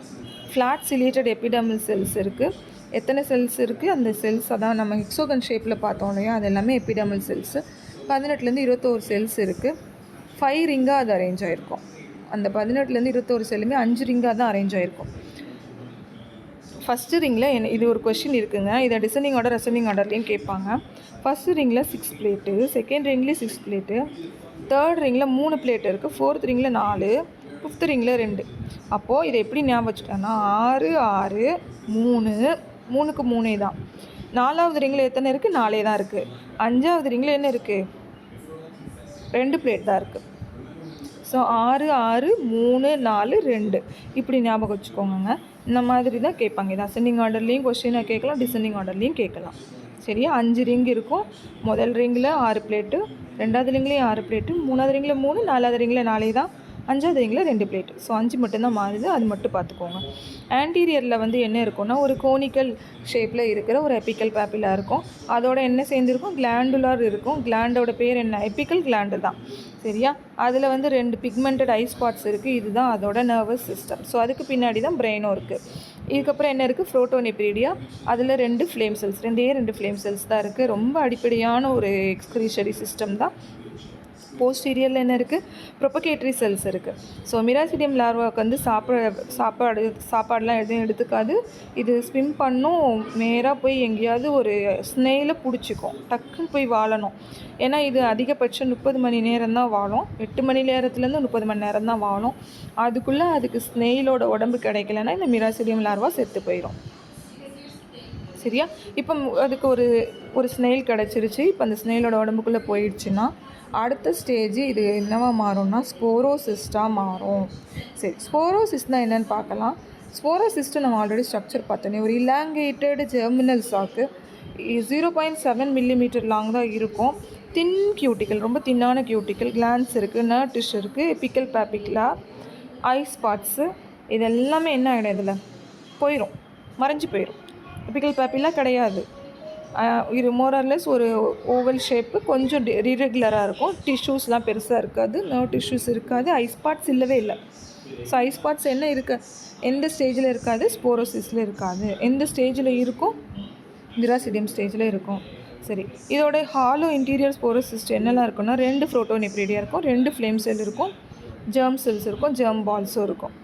flat ciliated epidermal cells இருக்குது. எத்தனை செல்ஸ் இருக்குது, அந்த செல்ஸ் அதான் நம்ம ஹெக்ஸோகன் ஷேப்பில் பார்த்தோம் இல்லையா, அது எல்லாமே எபிடர்மல் செல்ஸு. 18 to 21 செல்ஸ் இருக்குது. 5 ரிங்காக அது அரேஞ்ச் ஆகிருக்கும். அந்த 18 to 21 செல்லுமே 5 ரிங்காக தான் அரேஞ்ச் ஆகிருக்கும். ஃபஸ்ட்டு ரிங்கில் இது ஒரு கொஷின் இருக்குங்க. இதை டிசெண்டிங் ஆர்டர் அசெண்டிங் ஆர்டர்லேயும் கேட்பாங்க. ஃபஸ்ட்டு ரிங்கில் 6 பிளேட்டு, செகண்ட் ரிங்லேயும் 6 பிளேட்டு, தேர்ட் ரிங்கில் 3 பிளேட் இருக்குது, ஃபோர்த் ரிங்கில் 4, ஃபிஃப்த் ரிங்கில் 2. அப்போது இதை எப்படி ஞாபகம் வச்சுட்டேன்னா 6 6 3 3க்கு 3 தான். 4வது ரிங்கில் எத்தனை இருக்குது? 4 தான் இருக்குது. 5வது ரிங்கில் என்ன இருக்குது? 2 பிளேட் தான் இருக்குது. ஸோ 6 6 3 4 2 இப்படி ஞாபகம் வச்சுக்கோங்க. இந்த மாதிரி தான் கேட்பாங்க. இது அசெண்டிங் ஆர்டர்லேயும் கொஸ்டினை கேட்கலாம், டிசெண்டிங் ஆர்டர்லேயும் கேட்கலாம். சரியா? 5 ரிங் இருக்கும். முதல் ரிங்கில் 6 பிளேட்டு, 2வது ரிங்லேயும் 6 பிளேட்டு, 3வது ரிங்கில் 3, 4வது ரிங்கில் 4 தான், 5வது ரிங்கில் 2 பிளேட்டு. ஸோ 5 மட்டும்தான் மாறுது, அது மட்டும் பார்த்துக்கோங்க. ஆன்டீரியரில் வந்து என்ன இருக்குன்னா ஒரு கோனிக்கல் ஷேப்பில் இருக்கிற ஒரு எபிக்கல் பேப்பிலா இருக்கும். அதோட என்ன சேர்ந்துருக்கும்? கிளாண்டுலார் இருக்கும். கிளாண்டோட பேர் என்ன? எபிக்கல் கிளாண்டு தான். சரியா? அதில் வந்து 2 பிக்மெண்டட் ஐ ஸ்பாட்ஸ் இருக்குது. இதுதான் அதோட நர்வஸ் சிஸ்டம். ஸோ அதுக்கு பின்னாடி தான் பிரெயினும் இருக்குது. இதுக்கப்புறம் என்ன இருக்குது? புரோட்டோனெப்ரீடியா. அதில் 2 ஃப்ளேம் செல்ஸ், 2 ஃப்ளேம் செல்ஸ் தான் இருக்குது. ரொம்ப அடிப்படையான ஒரு எக்ஸ்கிரீஷரி சிஸ்டம் தான். போஸ்டீரியரில் என்ன இருக்குது? ப்ரொபகேட்டரி செல்ஸ் இருக்குது. ஸோ மிராசிடியம் லார்வாவுக்கு வந்து சாப்பாடெலாம் எதுவும் எடுத்துக்காது. இது ஸ்விம் பண்ணும், நேராக போய் எங்கேயாவது ஒரு ஸ்னெயிலை பிடிச்சிக்கும், டக்குன்னு போய் வாழணும். ஏன்னா இது அதிகபட்சம் 30 மணி நேரம் தான் வாழும். 8 மணி நேரத்துலேருந்து 30 மணி நேரம் தான் வாழும். அதுக்குள்ளே அதுக்கு ஸ்னெயிலோட உடம்பு கிடைக்கலன்னா இந்த மிராசிடியம் லார்வா செத்து போயிடும். சரியா? இப்போ அதுக்கு ஒரு ஸ்னெயில் கிடச்சிருச்சு. இப்போ அந்த ஸ்னெயிலோட உடம்புக்குள்ளே போயிடுச்சுன்னா அடுத்த ஸ்டேஜ் இது என்னவாக மாறும்னா ஸ்போரோசிஸ்ட்டாக மாறும். சரி, ஸ்போரோசிஸ்ட்னால் என்னென்னு பார்க்கலாம். ஸ்போரோசிஸ்ட்டு நம்ம ஆல்ரெடி ஸ்ட்ரக்சர் பார்த்தோன்னே ஒரு இலாங்கேட்டட் ஜெர்மினல் சாக்கு 0.7 மில்லிமீட்டர் லாங் தான் இருக்கும். தின் கியூட்டிக்கல், ரொம்ப தின்னான கியூட்டிக்கல், கிளான்ஸ் இருக்குது, நர்வ் டிஷ்யூ இருக்குது, எபிக்கல் பேபிகுலா, ஐ ஸ்பாட்ஸு, இது எல்லாமே என்ன ஆகிடும்? இதில் போயிடும், மறைஞ்சு போயிடும். எபிக்கல் பேபிலா கிடையாது. இது மோரர்லெஸ் ஒரு ஓவல் ஷேப்பு, கொஞ்சம் இரெகுலராக இருக்கும். டிஷ்யூஸ்லாம் பெருசாக இருக்காது, நர்வ் டிஷ்யூஸ் இருக்காது, ஐ ஸ்பாட்ஸ் இல்லவே இல்லை. ஸோ ஐ ஸ்பாட்ஸ் என்ன இருக்குது? எந்த ஸ்டேஜில் இருக்காது? ஸ்போரோசிஸில் இருக்காது. எந்த ஸ்டேஜில் இருக்கும்? மிராசிடியம் ஸ்டேஜில் இருக்கும். சரி, இதோட ஹாலோ இன்டீரியர் ஸ்போரோசிஸ்ட் என்னெல்லாம் இருக்குன்னா 2 புரோட்டோனெப்ரீடியா இருக்கும், 2 ஃப்ளேம் செல் இருக்கும், ஜெர்ம் செல்ஸ் இருக்கும், ஜெர்ம் பால்ஸும் இருக்கும்.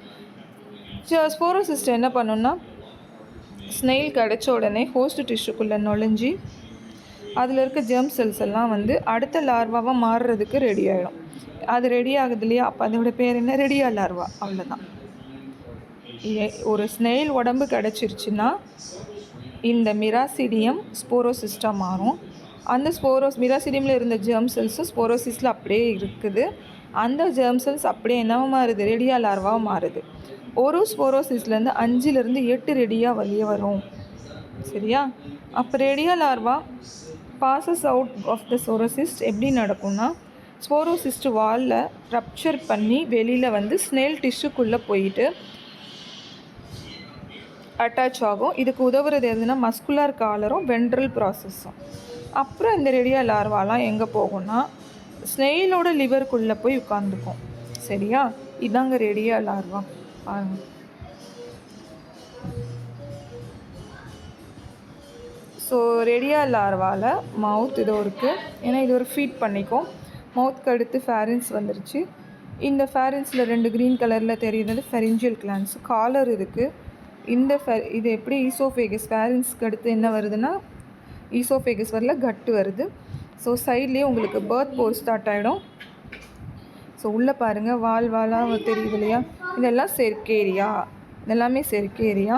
ஸ்போரோசிஸ்ட் என்ன பண்ணுன்னா ஸ்னெயில் கிடச்ச உடனே ஹோஸ்ட் டிஷ்யூக்குள்ளே நுழைஞ்சி அதில் இருக்க ஜெர்ம் செல்ஸ் எல்லாம் வந்து அடுத்த லார்வாவாக மாறுறதுக்கு ரெடி ஆகிடும். அது ரெடி ஆகுது இல்லையா? அப்போ அதோட பேர் என்ன? ரெடியா லார்வா. அவ்வளோதான். ஒரு ஸ்னெயில் உடம்பு கிடச்சிருச்சுன்னா இந்த மிராசிடியம் ஸ்போரோசிஸ்ட்டாக மாறும். அந்த மிராசிடியமில் இருந்த ஜெர்ம் செல்ஸும் ஸ்போரோசிஸில் அப்படியே இருக்குது. அந்த ஜெர்ம் செல்ஸ் அப்படியே என்னவாக மாறுது? ரெடியா லார்வாக மாறுது. ஒரு ஸ்போரோசிஸ்லேருந்து 5லேருந்து 8 ரெடியாக வெளியே வரும். சரியா? அப்போ redia larva passes out of the sporocyst எப்படி நடக்கும்னா ஸ்போரோசிஸ்ட் வாலில் ரப்சர் பண்ணி வெளியில் வந்து ஸ்னெயில் டிஷ்யூக்குள்ளே போயிட்டு அட்டாச் ஆகும். இதுக்கு உதவுறது எதுனா மஸ்குலர் காலரும் வென்ட்ரல் ப்ராசஸும். அப்புறம் இந்த ரெடியா லார்வாலாம் எங்கே போகும்னா ஸ்னெயிலோட லிவருக்குள்ளே போய் உட்காந்துக்கும். சரியா? இதாங்க ரெடியா லார்வா. பாருங்க. ஸோ ரெடியா லார்வாவில் மவுத் இதோ இருக்குது. ஏன்னா இது ஒரு ஃபீட் பண்ணிக்கும். மவுத்துக்கு அடுத்து ஃபேரின்ஸ் வந்துருச்சு. இந்த ஃபேரின்ஸில் 2 க்ரீன் கலரில் தெரியுறது ஃபெரிஞ்சியல் கிளான்ஸ். காலர் இருக்குது. இது எப்படி ஈசோஃபேகஸ், ஃபேரின்ஸ்க்கு அடுத்து என்ன வருதுன்னா ஈசோஃபேகஸ் வரல, கட்டு வருது. ஸோ சைட்லேயே உங்களுக்கு பர்த் போர் ஸ்டார்ட் ஆகிடும். ஸோ உள்ளே பாருங்கள், வாலாக தெரியுது இல்லையா? இதெல்லாம் செர்கேரியா. இதெல்லாமே செர்கேரியா.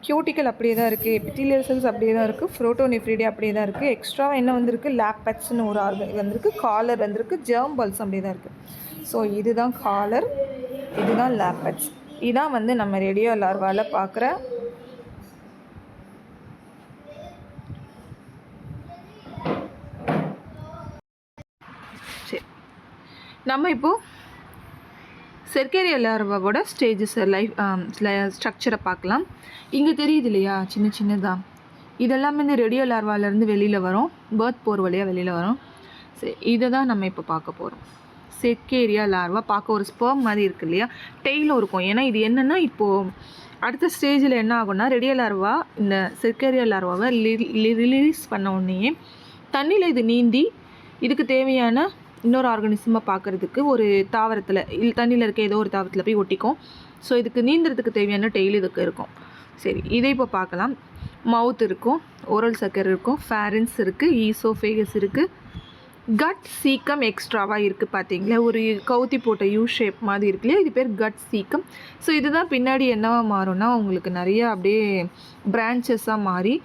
கியூட்டிக்கல் அப்படியே தான் இருக்குது, எபித்தீலியல் செல்ஸ் அப்படியே தான் இருக்குது, புரோட்டோனெப்ரீடியா அப்படியே தான் இருக்குது. எக்ஸ்ட்ராவாக என்ன வந்திருக்கு? லாப்பெட்ஸ்னு ஒரு ஆர்கன் வந்திருக்கு, காலர் வந்திருக்கு, ஜெர்ம் பால்ஸ் அப்படியே தான் இருக்குது. ஸோ இதுதான் காலர், இதுதான் லாப்பெட்ஸ். இதான் வந்து நம்ம ரெடியா லார்வாவில் பார்க்குற சரி. நம்ம இப்போது செர்கேரியா லார்வாவோட ஸ்டேஜஸ் ஸ்ட்ரக்சரை பார்க்கலாம். இங்கே தெரியுது இல்லையா சின்ன சின்னதாக? இதெல்லாமே இந்த ரெடியா லார்வாலேருந்து வெளியில் வரும், பர்த் போர் வழியாக வெளியில் வரும். சரி, இதை தான் நம்ம இப்போ பார்க்க போகிறோம். செர்கேரியா லார்வா பார்க்க ஒரு ஸ்பெர்ம் மாதிரி இருக்குது இல்லையா? டெய்லும் இருக்கும். ஏன்னா இது என்னென்னா இப்போது அடுத்த ஸ்டேஜில் என்ன ஆகும்னா ரெடியா லார்வா இந்த செர்கேரியா லார்வாவை ரிலீஸ் பண்ண உடனே தண்ணியில் இது நீந்தி இதுக்கு தேவையான இன்னொரு ஆர்கானிசமாக பார்க்குறதுக்கு ஒரு தாவரத்தில் தண்ணியில் இருக்க ஏதோ ஒரு தாவரத்தில் போய் ஒட்டிக்கும். ஸோ இதுக்கு நீந்துறதுக்கு தேவையான டெய்லி இதுக்கு இருக்கும். சரி, இதை இப்போ பார்க்கலாம். மவுத் இருக்கும், ஓரல் சக்கர் இருக்கும், ஃபேரின்ஸ் இருக்குது, ஈசோஃபேகஸ் இருக்குது, கட் சீக்கம் எக்ஸ்ட்ராவாக இருக்குது. பார்த்தீங்களா, ஒரு கவுத்தி போட்ட யூ ஷேப் மாதிரி இருக்கு இல்லையா, இது பேர் கட் சீக்கம். ஸோ இதுதான் பின்னாடி என்னவாக மாறும்னா உங்களுக்கு நிறைய அப்படியே பிரான்ச்சஸாக மாறி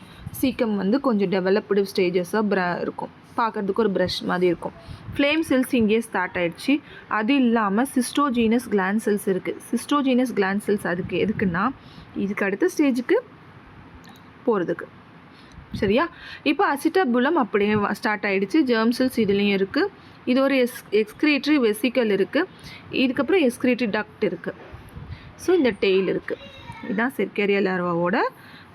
சீக்கம் வந்து கொஞ்சம் டெவலப்டு ஸ்டேஜஸாக இருக்கும். பார்க்குறதுக்கு ஒரு ப்ரஷ் மாதிரி இருக்கும். ஃப்ளேம் செல்ஸ் இங்கே ஸ்டார்ட் ஆகிடுச்சு. அது இல்லாமல் சிஸ்டோஜீனஸ் கிளாண்ட் செல்ஸ் இருக்குது. சிஸ்டோஜீனஸ் கிளாண்ட் செல்ஸ் அதுக்கு எதுக்குன்னா இதுக்கு அடுத்த ஸ்டேஜுக்கு போகிறதுக்கு. சரியா, இப்போ அசிட்டபுலம் அப்படியே ஸ்டார்ட் ஆகிடுச்சு. ஜெர்ம் செல்ஸ் இதுலேயும் இருக்குது. இது ஒரு எக்ஸ்க்ரீட்டரி வெசிக்கல் இருக்குது. இதுக்கப்புறம் எக்ஸ்க்ரீட்டரி டக்ட் இருக்குது. ஸோ இந்த டெய்ல் இருக்குது. இதுதான் செர்கேரியா லார்வாவோட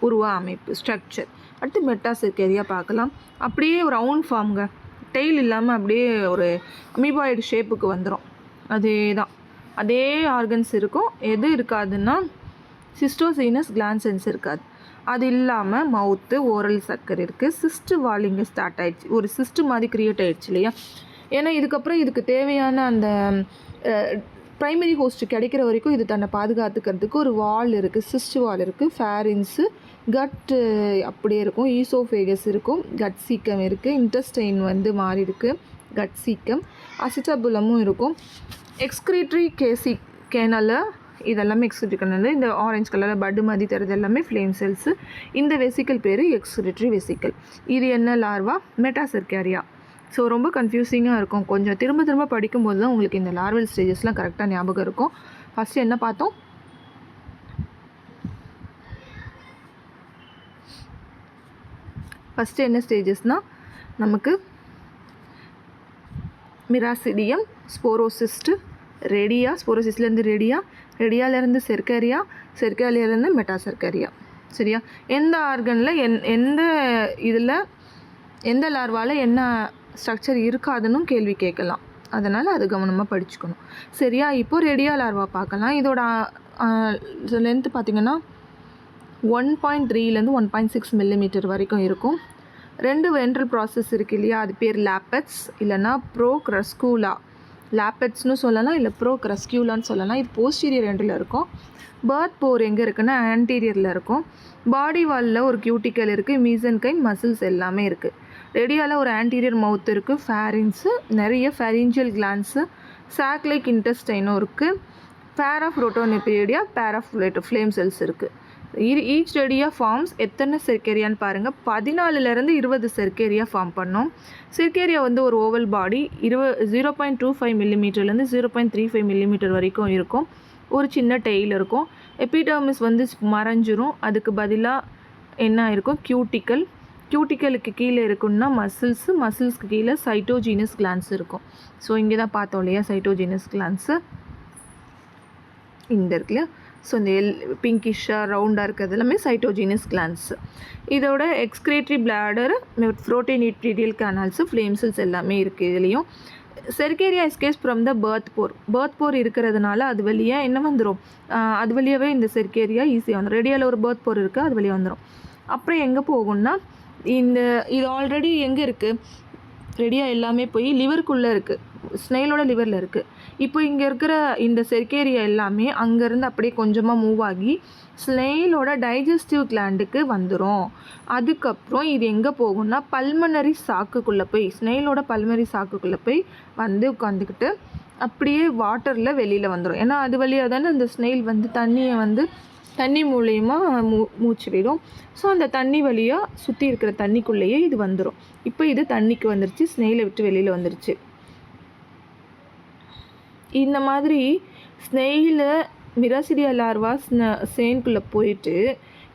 உருவ அமைப்பு, ஸ்ட்ரக்சர். அடுத்து மெட்டாசெர்கேரியா பார்க்கலாம். அப்படியே ஒரு ரவுண்ட் ஃபார்முங்க, டெய்ல் இல்லாமல் அப்படியே ஒரு அமீபாய்டு ஷேப்புக்கு வந்துடும். அதே தான், அதே ஆர்கன்ஸ் இருக்கும். எது இருக்காதுன்னா சிஸ்டோசீனஸ் கிளாண்ட் செல்ஸ் இருக்காது. அது இல்லாமல் மவுத்து, ஓரல் சக்கர் இருக்குது. சிஸ்ட்டு வால் இங்கே ஸ்டார்ட் ஆகிடுச்சு. ஒரு சிஸ்ட்டு மாதிரி க்ரியேட் ஆகிடுச்சு இல்லையா. ஏன்னா இதுக்கப்புறம் இதுக்கு தேவையான அந்த ப்ரைமரி ஹோஸ்ட்டு கிடைக்கிற வரைக்கும் இது தன்னை பாதுகாத்துக்கிறதுக்கு ஒரு வால் இருக்குது, சிஸ்ட் வால் இருக்குது, ஃபேரின்ஸு, கட்டு அப்படியே இருக்கும், ஈசோஃபேகஸ் இருக்கும், கட் சீக்கம் இருக்குது, இன்டெஸ்டைன் வந்து மாறி இருக்குது, கட் சீக்கம், அசிட்டபுலமும் இருக்கும், எக்ஸ்க்ரீட்டரி கேனல் இதெல்லாமே எக்ஸ்க்ரீட்டரி கேனல். இந்த ஆரஞ்சு கலரில் பட்டு மாதிரி தருது எல்லாமே ஃப்ளேம் செல்ஸு. இந்த வெசிக்கல் பேர் எக்ஸ்க்ரீட்டரி வெசிக்கல். இது என்ன லார்வா? மெட்டாசெர்கேரியா. ஸோ ரொம்ப கன்ஃபியூசிங்காக இருக்கும். கொஞ்சம் திரும்ப திரும்ப படிக்கும்போது தான் உங்களுக்கு இந்த லார்வல் ஸ்டேஜஸ்லாம் கரெக்டாக ஞாபகம் இருக்கும். ஃபஸ்ட்டு என்ன பார்த்தோம்? ஃபஸ்ட்டு என்ன ஸ்டேஜஸ்னால் நமக்கு மிராசிடியம், ஸ்போரோசிஸ்ட்டு, ரெடியா, ஸ்போரோசிஸ்ட்லேருந்து ரெடியா, ரெடியாவிலேருந்து செர்கேரியா, செர்கேரியாவிலேருந்து மெட்டாசெர்கேரியா. சரியா, எந்த ஆர்கனில் எந்த இதில் எந்த லார்வாவில் என்ன ஸ்ட்ரக்சர் இருக்காதுன்னு கேள்வி கேட்கலாம். அதனால் அது கவனமாக படிச்சுக்கணும். சரியா, இப்போது ரெடியா லார்வா பார்க்கலாம். இதோட லென்த்து பார்த்திங்கன்னா 1.3லேருந்து 1.6 மில்லிமீட்டர் வரைக்கும் இருக்கும். 2 வென்ட்ரல் ப்ராசஸ் இருக்குது இல்லையா, அது பேர் லேப்பட்ஸ் இல்லைனா ப்ரோக்ரஸ்கூலா. லேப்பட்ஸ்னு சொல்லலாம், இல்லை ப்ரோக்ரஸ்கியூலான்னு சொல்லலாம். இது போஸ்டீரியர் எண்டில் இருக்கும். பர்த் போர் எங்கே இருக்குன்னா ஆன்டீரியரில் இருக்கும். பாடி வாலில் ஒரு கியூட்டிக்கல் இருக்குது, மீசன்கைன், மசில்ஸ் எல்லாமே இருக்குது. ரெடியாவில் ஒரு ஆன்டீரியர் மவுத் இருக்குது, ஃபேரின்ஸு, நிறைய ஃபேரிஞ்சியல் கிளான்ஸு, சாக்லைக் இன்டெஸ்டைனும் இருக்குது, பேர் of protonephridia, pair of flame cells இருக்குது. ஈச் ரெடியா ஃபார்ம்ஸ் எத்தனை செர்கேரியான்னு பாருங்கள். 14லேருந்து 20 செர்கேரியா ஃபார்ம் பண்ணோம். செர்கேரியா வந்து ஒரு ஓவல் பாடி 0.25 மில்லிமீட்டர்லேருந்து 0.35 மில்லிமீட்டர் வரைக்கும் இருக்கும். ஒரு சின்ன டெய்ல் இருக்கும். எபிடர்மிஸ் வந்து மறைஞ்சிரும். அதுக்கு பதிலாக என்ன இருக்கும்? கியூட்டிக்கல். கியூட்டிக்கலுக்கு கீழே இருக்குன்னா மசில்ஸு, மசில்ஸ்க்கு கீழே சைட்டோஜீனஸ் கிளான்ஸ் இருக்கும். ஸோ இங்கே தான் பார்த்தோம் இல்லையா சைட்டோஜீனஸ் கிளான்ஸு, இந்த இருக்குல்லையா. ஸோ இந்த பிங்கிஷாக ரவுண்டாக இருக்கிறது எல்லாமே சைட்டோஜீனஸ் கிளான்ஸு. இதோட excretory bladder, protonephridial canals, flame cells எல்லாமே இருக்குது இதுலேயும். Cercaria escapes from the birth pore. Birth pore இருக்கிறதுனால அது வழியாக என்ன வந்துடும், அது வழியாகவே இந்த செர்கேரியா ஈஸியாக வந்துடும். ரெடியாவில் ஒரு பர்த் போர் இருக்குது, அது வழியாக வந்துடும். அப்புறம் எங்கே போகும்னா இது ஆல்ரெடி எங்கே இருக்குது, ரெடியா எல்லாமே போய் லிவருக்குள்ளே இருக்குது, ஸ்னெயிலோட லிவரில் இருக்குது. இப்போ இங்கே இருக்கிற இந்த செர்கேரியா எல்லாமே அங்கேருந்து அப்படியே கொஞ்சமாக மூவ் ஆகி ஸ்னெயிலோட டைஜஸ்டிவ் கிளாண்டுக்கு வந்துடும். அதுக்கப்புறம் இது எங்கே போகும்னா பல்மனரி சாக்குக்குள்ளே போய், ஸ்னெயிலோட பல்மனரி சாக்குக்குள்ளே போய் வந்து உட்காந்துக்கிட்டு அப்படியே வாட்டரில் வெளியில் வந்துடும். ஏன்னா அது வழியாக தானே அந்த ஸ்னெயில் வந்து தண்ணியை வந்து தண்ணி மூலயமா மூச்சு விடும். ஸோ அந்த தண்ணி வழியாக சுற்றி இருக்கிற தண்ணிக்குள்ளேயே இது வந்துடும். இப்போ இது தண்ணிக்கு வந்துருச்சு, ஸ்னெயிலை விட்டு வெளியில் வந்துருச்சு. இந்த மாதிரி ஸ்னெயிலை மிராசிடியா லார்வா சேன்குள்ளே போயிட்டு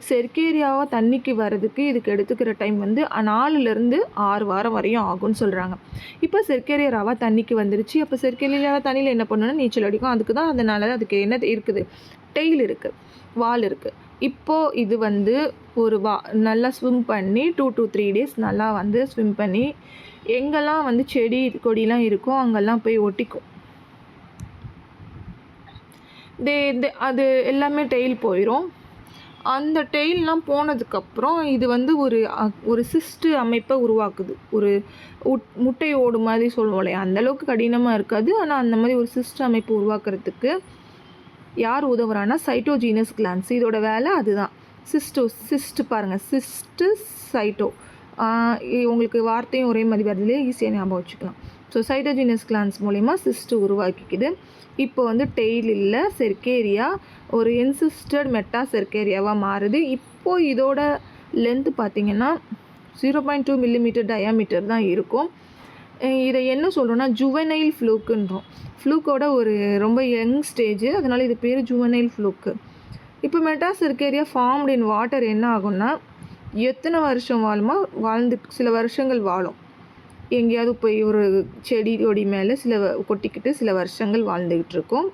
செர்கேரியாவை தண்ணிக்கு வர்றதுக்கு இதுக்கு எடுத்துக்கிற டைம் வந்து 4லேருந்து 6 வாரம் வரையும் ஆகும்னு சொல்கிறாங்க. இப்போ செர்கேரியா ராவா தண்ணிக்கு வந்துருச்சு. அப்போ செர்கேரியாவை தண்ணியில் என்ன பண்ணணும்னா நீச்சல் அடிக்கும். அதுக்கு தான் அதனால் அதுக்கு என்ன இருக்குது, டெய்ல் இருக்குது, வால் இருக்குது. இப்போது இது வந்து ஒரு நல்லா ஸ்விம் பண்ணி 2 to 3 days நல்லா வந்து ஸ்விம் பண்ணி எங்கெல்லாம் வந்து செடி கொடிலாம் இருக்கோ அங்கெல்லாம் போய் ஒட்டிக்கும். அது எல்லாமே டெய்ல் போயிடும். அந்த டெய்ல்லாம் போனதுக்கப்புறம் இது வந்து ஒரு சிஸ்ட்டு அமைப்பை உருவாக்குது. ஒரு முட்டை ஓடு மாதிரி சொல்லுவோம் இல்லையா, அந்தளவுக்கு கடினமாக இருக்காது. ஆனால் அந்த மாதிரி ஒரு சிஸ்ட் அமைப்பு உருவாக்குறதுக்கு யார் உதவுறான்னா சைட்டோஜீனஸ் கிளான்ஸ். இதோட வேலை அதுதான். சிஸ்ட் பாருங்கள், சிஸ்ட்டு சைட்டோ, உங்களுக்கு வார்த்தையும் ஒரே மாதிரி வரதுலேயே ஈஸியாக ஞாபகம் வச்சுக்கலாம். ஸோ சைட்டோஜினஸ் கிளான்ஸ் மூலிமா சிஸ்ட்டு உருவாக்கிக்குது. இப்போ வந்து டெய்ல் இல்லை, செர்கேரியா ஒரு என்சிஸ்டட் மெட்டா செர்கேரியாவாக மாறுது. இப்போது இதோட லென்த்து பார்த்திங்கன்னா 0.2 மில்லிமீட்டர் டயாமீட்டர் தான் இருக்கும். இதை என்ன சொல்கிறோன்னா ஜுவனைல் ஃப்ளூக்குன்றோம். ஃப்ளூக்கோட ஒரு ரொம்ப யங் ஸ்டேஜ், அதனால் இது பேர் ஜுவனைல் ஃப்ளூக்கு. இப்போ meta cercaria formed in water என்ன ஆகும்னா எத்தனை வருஷம் வாழ்ந்து சில வருஷங்கள் வாழும். எங்கேயாவது போய் ஒரு செடி கொடி மேலே கொட்டிக்கிட்டு சில வருஷங்கள் வாழ்ந்துக்கிட்டு இருக்கும்.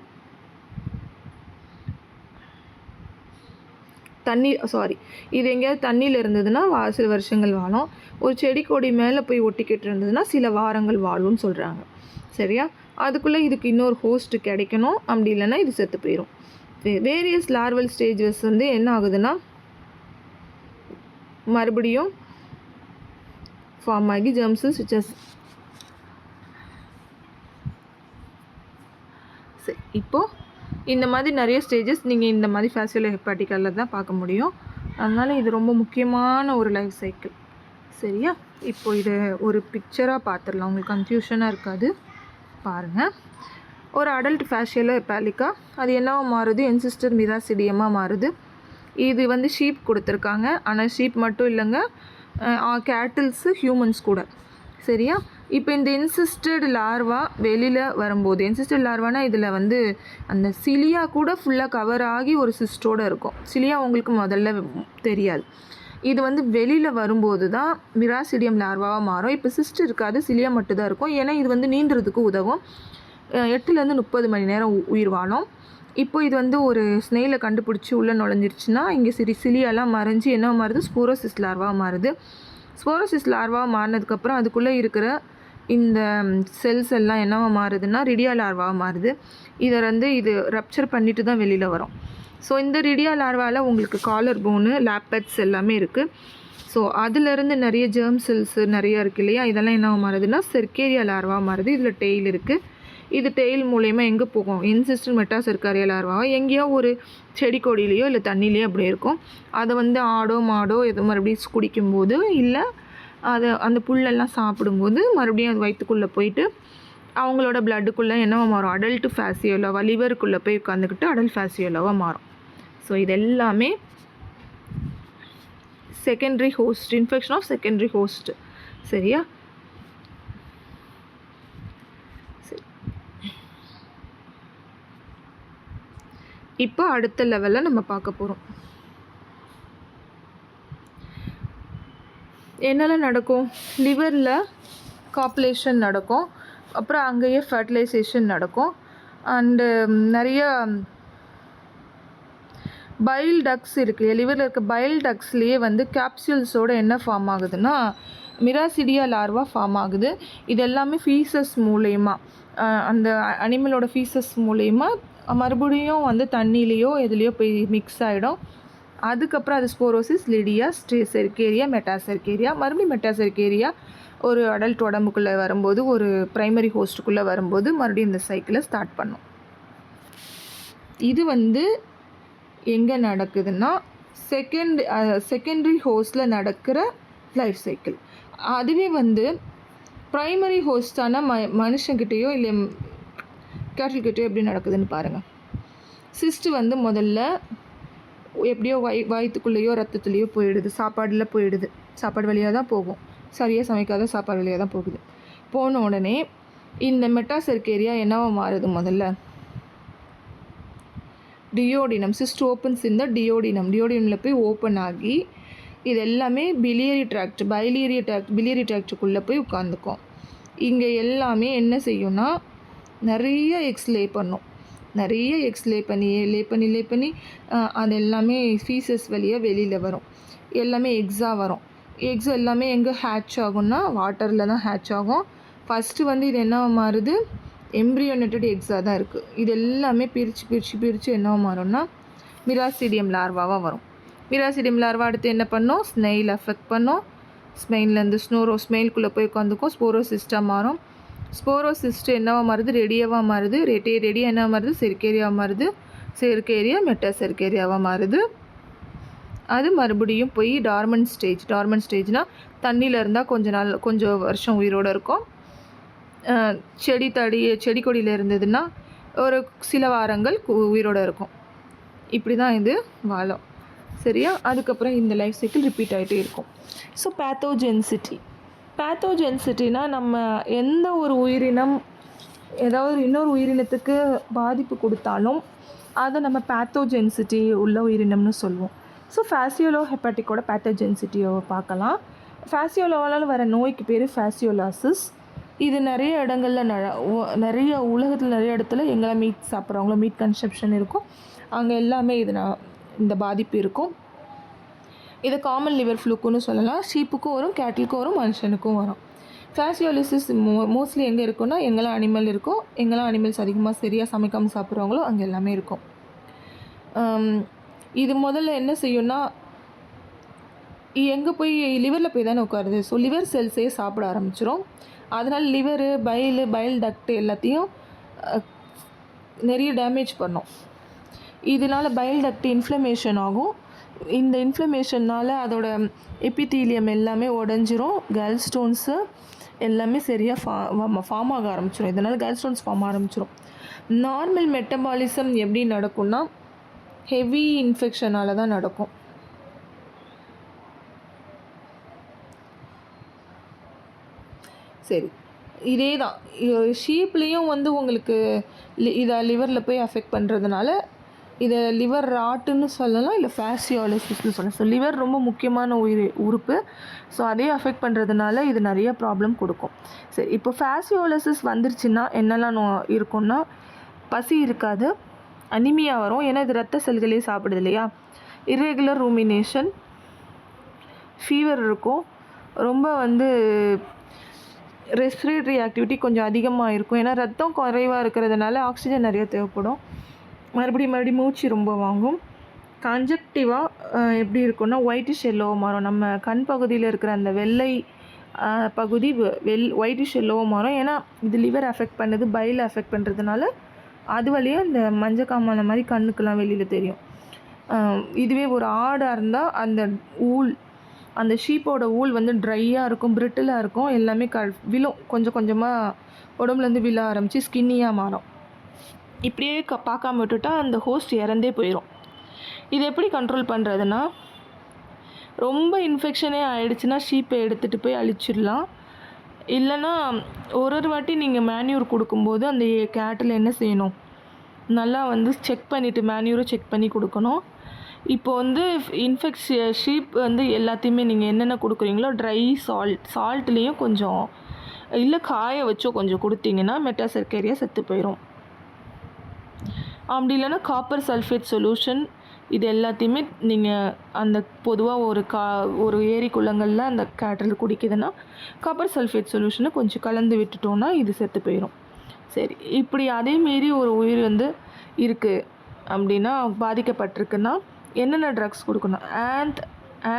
இது எங்கேயாவது தண்ணியில் இருந்ததுன்னா சில வருஷங்கள் வாழும். ஒரு செடி கொடி மேலே போய் ஒட்டிக்கிட்டு இருந்ததுன்னா சில வாரங்கள் வாழும்னு சொல்கிறாங்க. சரியா? அதுக்குள்ளே இதுக்கு இன்னொரு ஹோஸ்ட்டு கிடைக்கணும், அப்படி இல்லைன்னா இது செத்து போயிடும். வேரியஸ் லார்வல் ஸ்டேஜஸ் வந்து என்ன ஆகுதுன்னா மறுபடியும் ஃபார்ம் ஆகி ஜெர்ம்ஸு ஸ்விச்சஸ். சரி, இப்போது இந்த மாதிரி நிறைய ஸ்டேஜஸ் நீங்கள் இந்த மாதிரி ஃபேசியலோ ஹெப்பாட்டிக்காவில் தான் பார்க்க முடியும். அதனால் இது ரொம்ப முக்கியமான ஒரு லைஃப் சைக்கிள். சரியா? இப்போது இதை ஒரு பிக்சராக பார்த்துடலாம், உங்களுக்கு கன்ஃபியூஷனாக இருக்காது. பாருங்கள், ஒரு அடல்ட் ஃபேசியலோ ஹெப்பாட்டிக்கா அது என்னவா மாறுது? என்சிஸ்டட் மிராசிடியமாக மாறுது. இது வந்து ஷீப் கொடுத்துருக்காங்க, ஆனால் ஷீப் மட்டும் இல்லைங்க, கேட்டில்ஸு, ஹியூமன்ஸ் கூட. சரியா? இப்போ இந்த என்சிஸ்டட் லார்வா வெளியில் வரும்போது, என்சிஸ்டட் லார்வானா இதில் வந்து அந்த சிலியா கூட ஃபுல்லாக கவர் ஆகி ஒரு சிஸ்டோடு இருக்கும். சிலியா உங்களுக்கு முதல்ல தெரியாது. இது வந்து வெளியில் வரும்போது தான் மிராசிடியம் லார்வாவாக மாறும். இப்போ சிஸ்ட் இருக்காது, சிலியா மட்டும்தான் இருக்கும். ஏன்னா இது வந்து நீந்துறதுக்கு உதவும். 8லேருந்து 30 மணி நேரம் உயிர் வாழும். இப்போ இது வந்து ஒரு ஸ்னெயிலை கண்டுபிடிச்சி உள்ளே நுழைஞ்சிருச்சுன்னா இங்கே சிலியெல்லாம் மறைஞ்சி என்ன மாறுது? ஸ்போரோசிஸ் லார்வாக மாறுது. ஸ்போரோசிஸ் லார்வாக மாறினதுக்கப்புறம் அதுக்குள்ளே இருக்கிற இந்த செல்ஸ் எல்லாம் என்னவா மாறுதுன்னா ரிடியா லார்வாக மாறுது. இதை வந்து இது ரப்சர் பண்ணிட்டு தான் வெளியில் வரும். ஸோ இந்த ரிடியா லார்வாவில் உங்களுக்கு காலர் போனு, லேப்பட்ஸ் எல்லாமே இருக்குது. ஸோ அதிலேருந்து நிறைய ஜெர்ம் செல்ஸு நிறையா இருக்குது இல்லையா? இதெல்லாம் என்னவா மாறுதுன்னா செர்கேரியா லார்வாக மாறுது. இதில் டெய்ல் இருக்குது. இது டெய்ல் மூலயமா எங்கே போகும்? என்சிஸ்டட் மெட்டா செர்கேரியா லார்வாக எங்கேயோ ஒரு செடி கொடியிலையோ இல்லை தண்ணியிலையோ அப்படி இருக்கும். அதை வந்து ஆடோ மாடோ எது மறுபடியும் குடிக்கும்போது இல்லை அதை அந்த புல்லெல்லாம் சாப்பிடும்போது மறுபடியும் அது வயிற்றுக்குள்ளே போயிட்டு அவங்களோட பிளட்டுக்குள்ளே என்னவா மாறும்? அடல்ட் ஃபேசியோலாவாக லிவருக்குள்ளே போய் உட்காந்துக்கிட்டு அடல்ட் ஃபேசியோலாவாக மாறும். ஸோ இது எல்லாமே secondary host, infection of secondary host. சரியா? இப்போ அடுத்த லெவலில் நம்ம பார்க்க போகிறோம். என்னெல்லாம் நடக்கும்? லிவரில் காப்புலேஷன் நடக்கும், அப்புறம் அங்கேயே ஃபர்டிலைசேஷன் நடக்கும், அண்டு நிறைய பைல் டக்ஸ் இருக்குது. லிவரில் இருக்க பைல் டக்ஸ்லேயே வந்து கேப்சூல்ஸோடு என்ன ஃபார்ம் ஆகுதுன்னா மிராசிடியா லார்வா ஃபார்ம் ஆகுது. இது எல்லாமே ஃபீசஸ் மூலயமா, அந்த அனிமலோட ஃபீசஸ் மூலயமா மறுபடியும் வந்து தண்ணியிலையோ எதுலேயோ போய் மிக்ஸ் ஆகிடும். அதுக்கப்புறம் அது ஸ்போரோசிஸ், லிடியா, செர்கேரியா, மெட்டாசெர்கேரியா, மறுபடியும் மெட்டாசெர்கேரியா ஒரு அடல்ட் உடம்புக்குள்ளே வரும்போது, ஒரு ப்ரைமரி ஹோஸ்ட்டுக்குள்ளே வரும்போது மறுபடியும் இந்த சைக்கிளை ஸ்டார்ட் பண்ணும். இது வந்து எங்கே நடக்குதுன்னா செகண்டரி ஹோஸ்டில் நடக்கிற லைஃப் சைக்கிள். அதுவே வந்து ப்ரைமரி ஹோஸ்டான மனுஷங்கிட்டேயோ இல்லை கேட்டில்கிட்டேயோ எப்படி நடக்குதுன்னு பாருங்கள். சிஸ்ட்டு வந்து முதல்ல எப்படியோ வயிற்றுக்குள்ளேயோ ரத்தத்துலேயோ போயிடுது, சாப்பாடில் போயிடுது, சாப்பாடு வழியாக தான் போகும், சரியாக சமைக்காத சாப்பாடு வழியாக தான் போகுது. போன உடனே இந்த மெட்டாசெர்கேரியா என்னவா மாறுது? முதல்ல டியோடினம், சிஸ்ட் ஓப்பன்ஸ் இந்த டியோடினமில் போய் ஓப்பன் ஆகி இது எல்லாமே பிலியரி ட்ராக்டுக்குள்ளே போய் உட்காந்துக்கும். இங்கே எல்லாமே என்ன செய்யும்னா நிறைய எக்ஸ் லே பண்ணும். நிறைய எக்ஸ் லே பண்ணி அது எல்லாமே ஃபீசஸ் வழியாக வெளியில் வரும். எல்லாமே எக்ஸாக வரும். எக்ஸ் எல்லாமே எங்கே ஹேட்ச் ஆகும்னா வாட்டரில் தான் ஹேட்ச் ஆகும். ஃபஸ்ட்டு வந்து இது என்ன மாறுது? எம்ப்ரியோனேட்டட் எக்ஸாக தான் இருக்குது. இது எல்லாமே பிரித்து என்ன மாறும்னா மிராசிடியம் லார்வாவாக வரும். மிராசிடியம் லார்வா அடுத்து என்ன பண்ணும்? ஸ்னெயில் அஃபெக்ட் பண்ணும். ஸ்மெயின்லேருந்து ஸ்மெயிலுக்குள்ளே போய் உட்காந்துக்கும், ஸ்போரோசிஸ்ட்டாக மாறும். ஸ்போரோசிஸ்ட்டு என்னவா மாறுது? ரெடியாவாக மாறுது. ரெடியாக என்ன மாறுது? செர்கேரியாவாக மாறுது. செர்கேரியா மெட்டாசெர்கேரியாவாக மாறுது. அது மறுபடியும் போய் டார்மன் ஸ்டேஜ்னால் தண்ணியில் இருந்தால் கொஞ்சம் வருஷம் உயிரோடு இருக்கும். செடி கொடியில் இருந்ததுன்னா ஒரு சில வாரங்கள் உயிரோடு இருக்கும். இப்படி தான் இது வாழும். சரியா? அதுக்கப்புறம் இந்த லைஃப் சைக்கிள் ரிப்பீட் ஆகிட்டே இருக்கும். ஸோ பேத்தோஜென்சிட்டினா நம்ம எந்த ஒரு உயிரினம் ஏதாவது இன்னொரு உயிரினத்துக்கு பாதிப்பு கொடுத்தாலும் அதை நம்ம பேத்தோஜென்சிட்டி உள்ள உயிரினம்னு சொல்லுவோம். ஸோ ஃபேசியோலோ ஹெப்பாட்டிக்கோட பேத்தோஜென்சிட்டியை பார்க்கலாம். ஃபேசியோலோவால் வர நோய்க்கு பேர் ஃபேசியோலாசிஸ். இது நிறைய இடங்களில் உலகத்தில் நிறைய இடத்துல எங்கெல்லாம் மீட் சாப்பிட்றவங்களோ மீட் கன்சப்ஷன் இருக்கும் அங்கே எல்லாமே இந்த பாதிப்பு இருக்கும். இதை காமன் லிவர் ஃப்ளூக்குன்னு சொல்லலாம். ஷீப்புக்கும் வரும், கேட்டிலுக்கும் வரும், மனுஷனுக்கும் வரும். ஃபேசியோலிசிஸ் மோஸ்ட்லி எங்கே இருக்குன்னா எங்கெல்லாம் அனிமல் இருக்கோ, எங்கெல்லாம் அனிமல்ஸ் அதிகமாக சரியாக சமைக்காமல் சாப்பிட்றவங்களோ அங்கே எல்லாமே இருக்கும். இது முதல்ல என்ன செய்யும்னா எங்கே போய் லிவரில் போய் தானே உட்காருது. ஸோ லிவர் செல்ஸே சாப்பிட ஆரம்பிச்சிடும். அதனால் லிவரு பைல் டக்ட் எல்லாத்தையும் நிறைய டேமேஜ் பண்ணும். இதனால் பைல் டக்ட் இன்ஃப்ளமேஷன் ஆகும். இந்த இன்ஃப்ளமேஷன்னால் அதோட எபித்தீலியம் எல்லாமே உடஞ்சிரும். கேல் ஸ்டோன்ஸு எல்லாமே சரியாக ஃபார்ம் ஆக ஆரம்பிச்சிடும். இதனால் கேல் ஸ்டோன்ஸ் ஃபார்ம் ஆரம்பிச்சிடும். நார்மல் மெட்டபாலிசம் எப்படி நடக்கும்னா ஹெவி இன்ஃபெக்ஷனால் தான் நடக்கும். சரி, இதே தான் ஷீப்லேயும் உங்களுக்கு இதை லிவரில் போய் அஃபெக்ட் பண்ணுறதுனால இதை லிவர் ராட்டுன்னு சொல்லலாம், இல்லை ஃபேசியாலிசிஸ்னு சொல்லலாம். ஸோ லிவர் ரொம்ப முக்கியமான உறுப்பு. ஸோ அதே அஃபெக்ட் பண்ணுறதுனால இது நிறைய ப்ராப்ளம் கொடுக்கும். சரி, இப்போ ஃபேசியாலிசிஸ் வந்துருச்சுன்னா என்னெல்லாம் இருக்கும்னா பசி இருக்காது, அனிமியா வரும். ஏன்னா இது ரத்த செல்களே சாப்பிடுது இல்லையா. இர்ரெகுலர் ரூமினேஷன், ஃபீவர் இருக்கும். ரொம்ப ரெஸ்பிரேட்டரி ஆக்டிவிட்டி கொஞ்சம் அதிகமாக இருக்கும். ஏன்னா ரத்தம் குறைவாக இருக்கிறதுனால ஆக்சிஜன் நிறைய தேவைப்படும். மறுபடியும் மூச்சு ரொம்ப வாங்கும். கன்ஜக்டிவாக எப்படி இருக்குன்னா ஒயிட்டிஷ் எல்லோவாக மாறும். நம்ம கண் பகுதியில் இருக்கிற அந்த வெள்ளை பகுதி ஒயிட்டிஷ் எல்லோவாக மாறும். ஏன்னா இது லிவர் அஃபெக்ட் பண்ணுது, பைல் அஃபெக்ட் பண்ணுறதுனால அது வழியாக இந்த மஞ்சக்காமான மாதிரி கண்ணுக்கெல்லாம் வெளியில் தெரியும். இதுவே ஒரு ஆடாக இருந்தால் அந்த ஷீப்போட ஊல் ட்ரையாக இருக்கும், பிரிட்டிலாக இருக்கும். எல்லாமே விழும், கொஞ்சம் கொஞ்சமாக உடம்புலேருந்து விழ ஆரம்பித்து ஸ்கின்னியாக மாறும். இப்படியே பார்க்காம விட்டுட்டா அந்த ஹோஸ்ட் இறந்தே போயிடும். இது எப்படி கண்ட்ரோல் பண்ணுறதுன்னா ரொம்ப இன்ஃபெக்ஷனே ஆகிடுச்சுன்னா ஷீப்பை எடுத்துகிட்டு போய் அழிச்சிடலாம். இல்லைன்னா ஒரு வாட்டி நீங்கள் மேன்யூர் கொடுக்கும்போது அந்த கேட்டில் என்ன செய்யணும், நல்லா செக் பண்ணிவிட்டு மேன்யூரை செக் பண்ணி கொடுக்கணும். இப்போ ஷீப் எல்லாத்தையுமே நீங்கள் என்னென்ன கொடுக்குறீங்களோ ட்ரை சால்ட்லேயும் கொஞ்சம் இல்லை காய வச்சோ கொஞ்சம் கொடுத்தீங்கன்னா மெட்டாசர்க்கேரியா செத்து போயிடும். அப்படி இல்லைன்னா காப்பர் சல்ஃபேட் சொல்யூஷன் இது எல்லாத்தையுமே நீங்கள் அந்த பொதுவாக ஒரு ஏரி குளங்களில் அந்த கேட்டில் குடிக்குதுன்னா காப்பர் சல்ஃபேட் சொல்யூஷனை கொஞ்சம் கலந்து விட்டுட்டோன்னா இது செத்து போயிடும். சரி, இப்படி அதேமாரி ஒரு உயிர் இருக்குது அப்படின்னா பாதிக்கப்பட்டிருக்குன்னா என்னென்ன ட்ரக்ஸ் கொடுக்கணும்?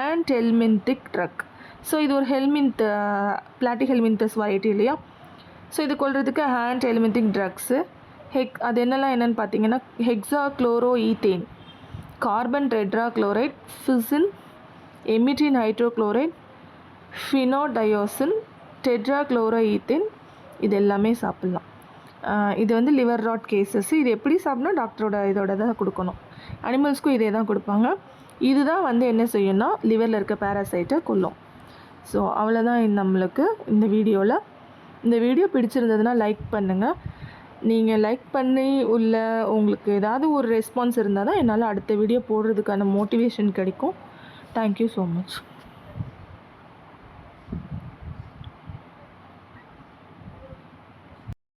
And helminthic drug. ஸோ இது ஒரு பிளாட்டி ஹெல்மின்தஸ் வெரைட்டி இல்லையா. ஸோ இது கொள்றதுக்கு ஆன்ட் ஹெல்மின்திக் ட்ரக்ஸு அது என்னென்னு பார்த்தீங்கன்னா ஹெக்ஸாக்ளோரோஈத்தேன், கார்பன் டெட்ராக்ளோரைட், ஃபிசின், எமிட்டின் ஹைட்ரோக்ளோரைட், ஃபினோடயோசின், டெட்ராக்ளோரோஈத்தேன், இது எல்லாமே சாப்பிட்லாம். இது லிவர் ராட் கேசஸ். இது எப்படி சாப்பிட்ணும், டாக்டரோட இதோட தான் கொடுக்கணும். அனிமல்ஸ்க்கும் இதே தான் கொடுப்பாங்க. இதுதான் என்ன செய்யும்னா லிவரில் இருக்க பேராசைட்டை கொல்லும். ஸோ அவ்வளோதான் நம்மளுக்கு இந்த வீடியோவில். இந்த வீடியோ பிடிச்சிருந்ததுன்னா லைக் பண்ணுங்கள். நீங்கள் லைக் பண்ணி உங்களுக்கு ஏதாவது ஒரு ரெஸ்பான்ஸ் இருந்தால் தான் என்னால் அடுத்த வீடியோ போடுறதுக்கான மோட்டிவேஷன் கிடைக்கும். Thank you so much.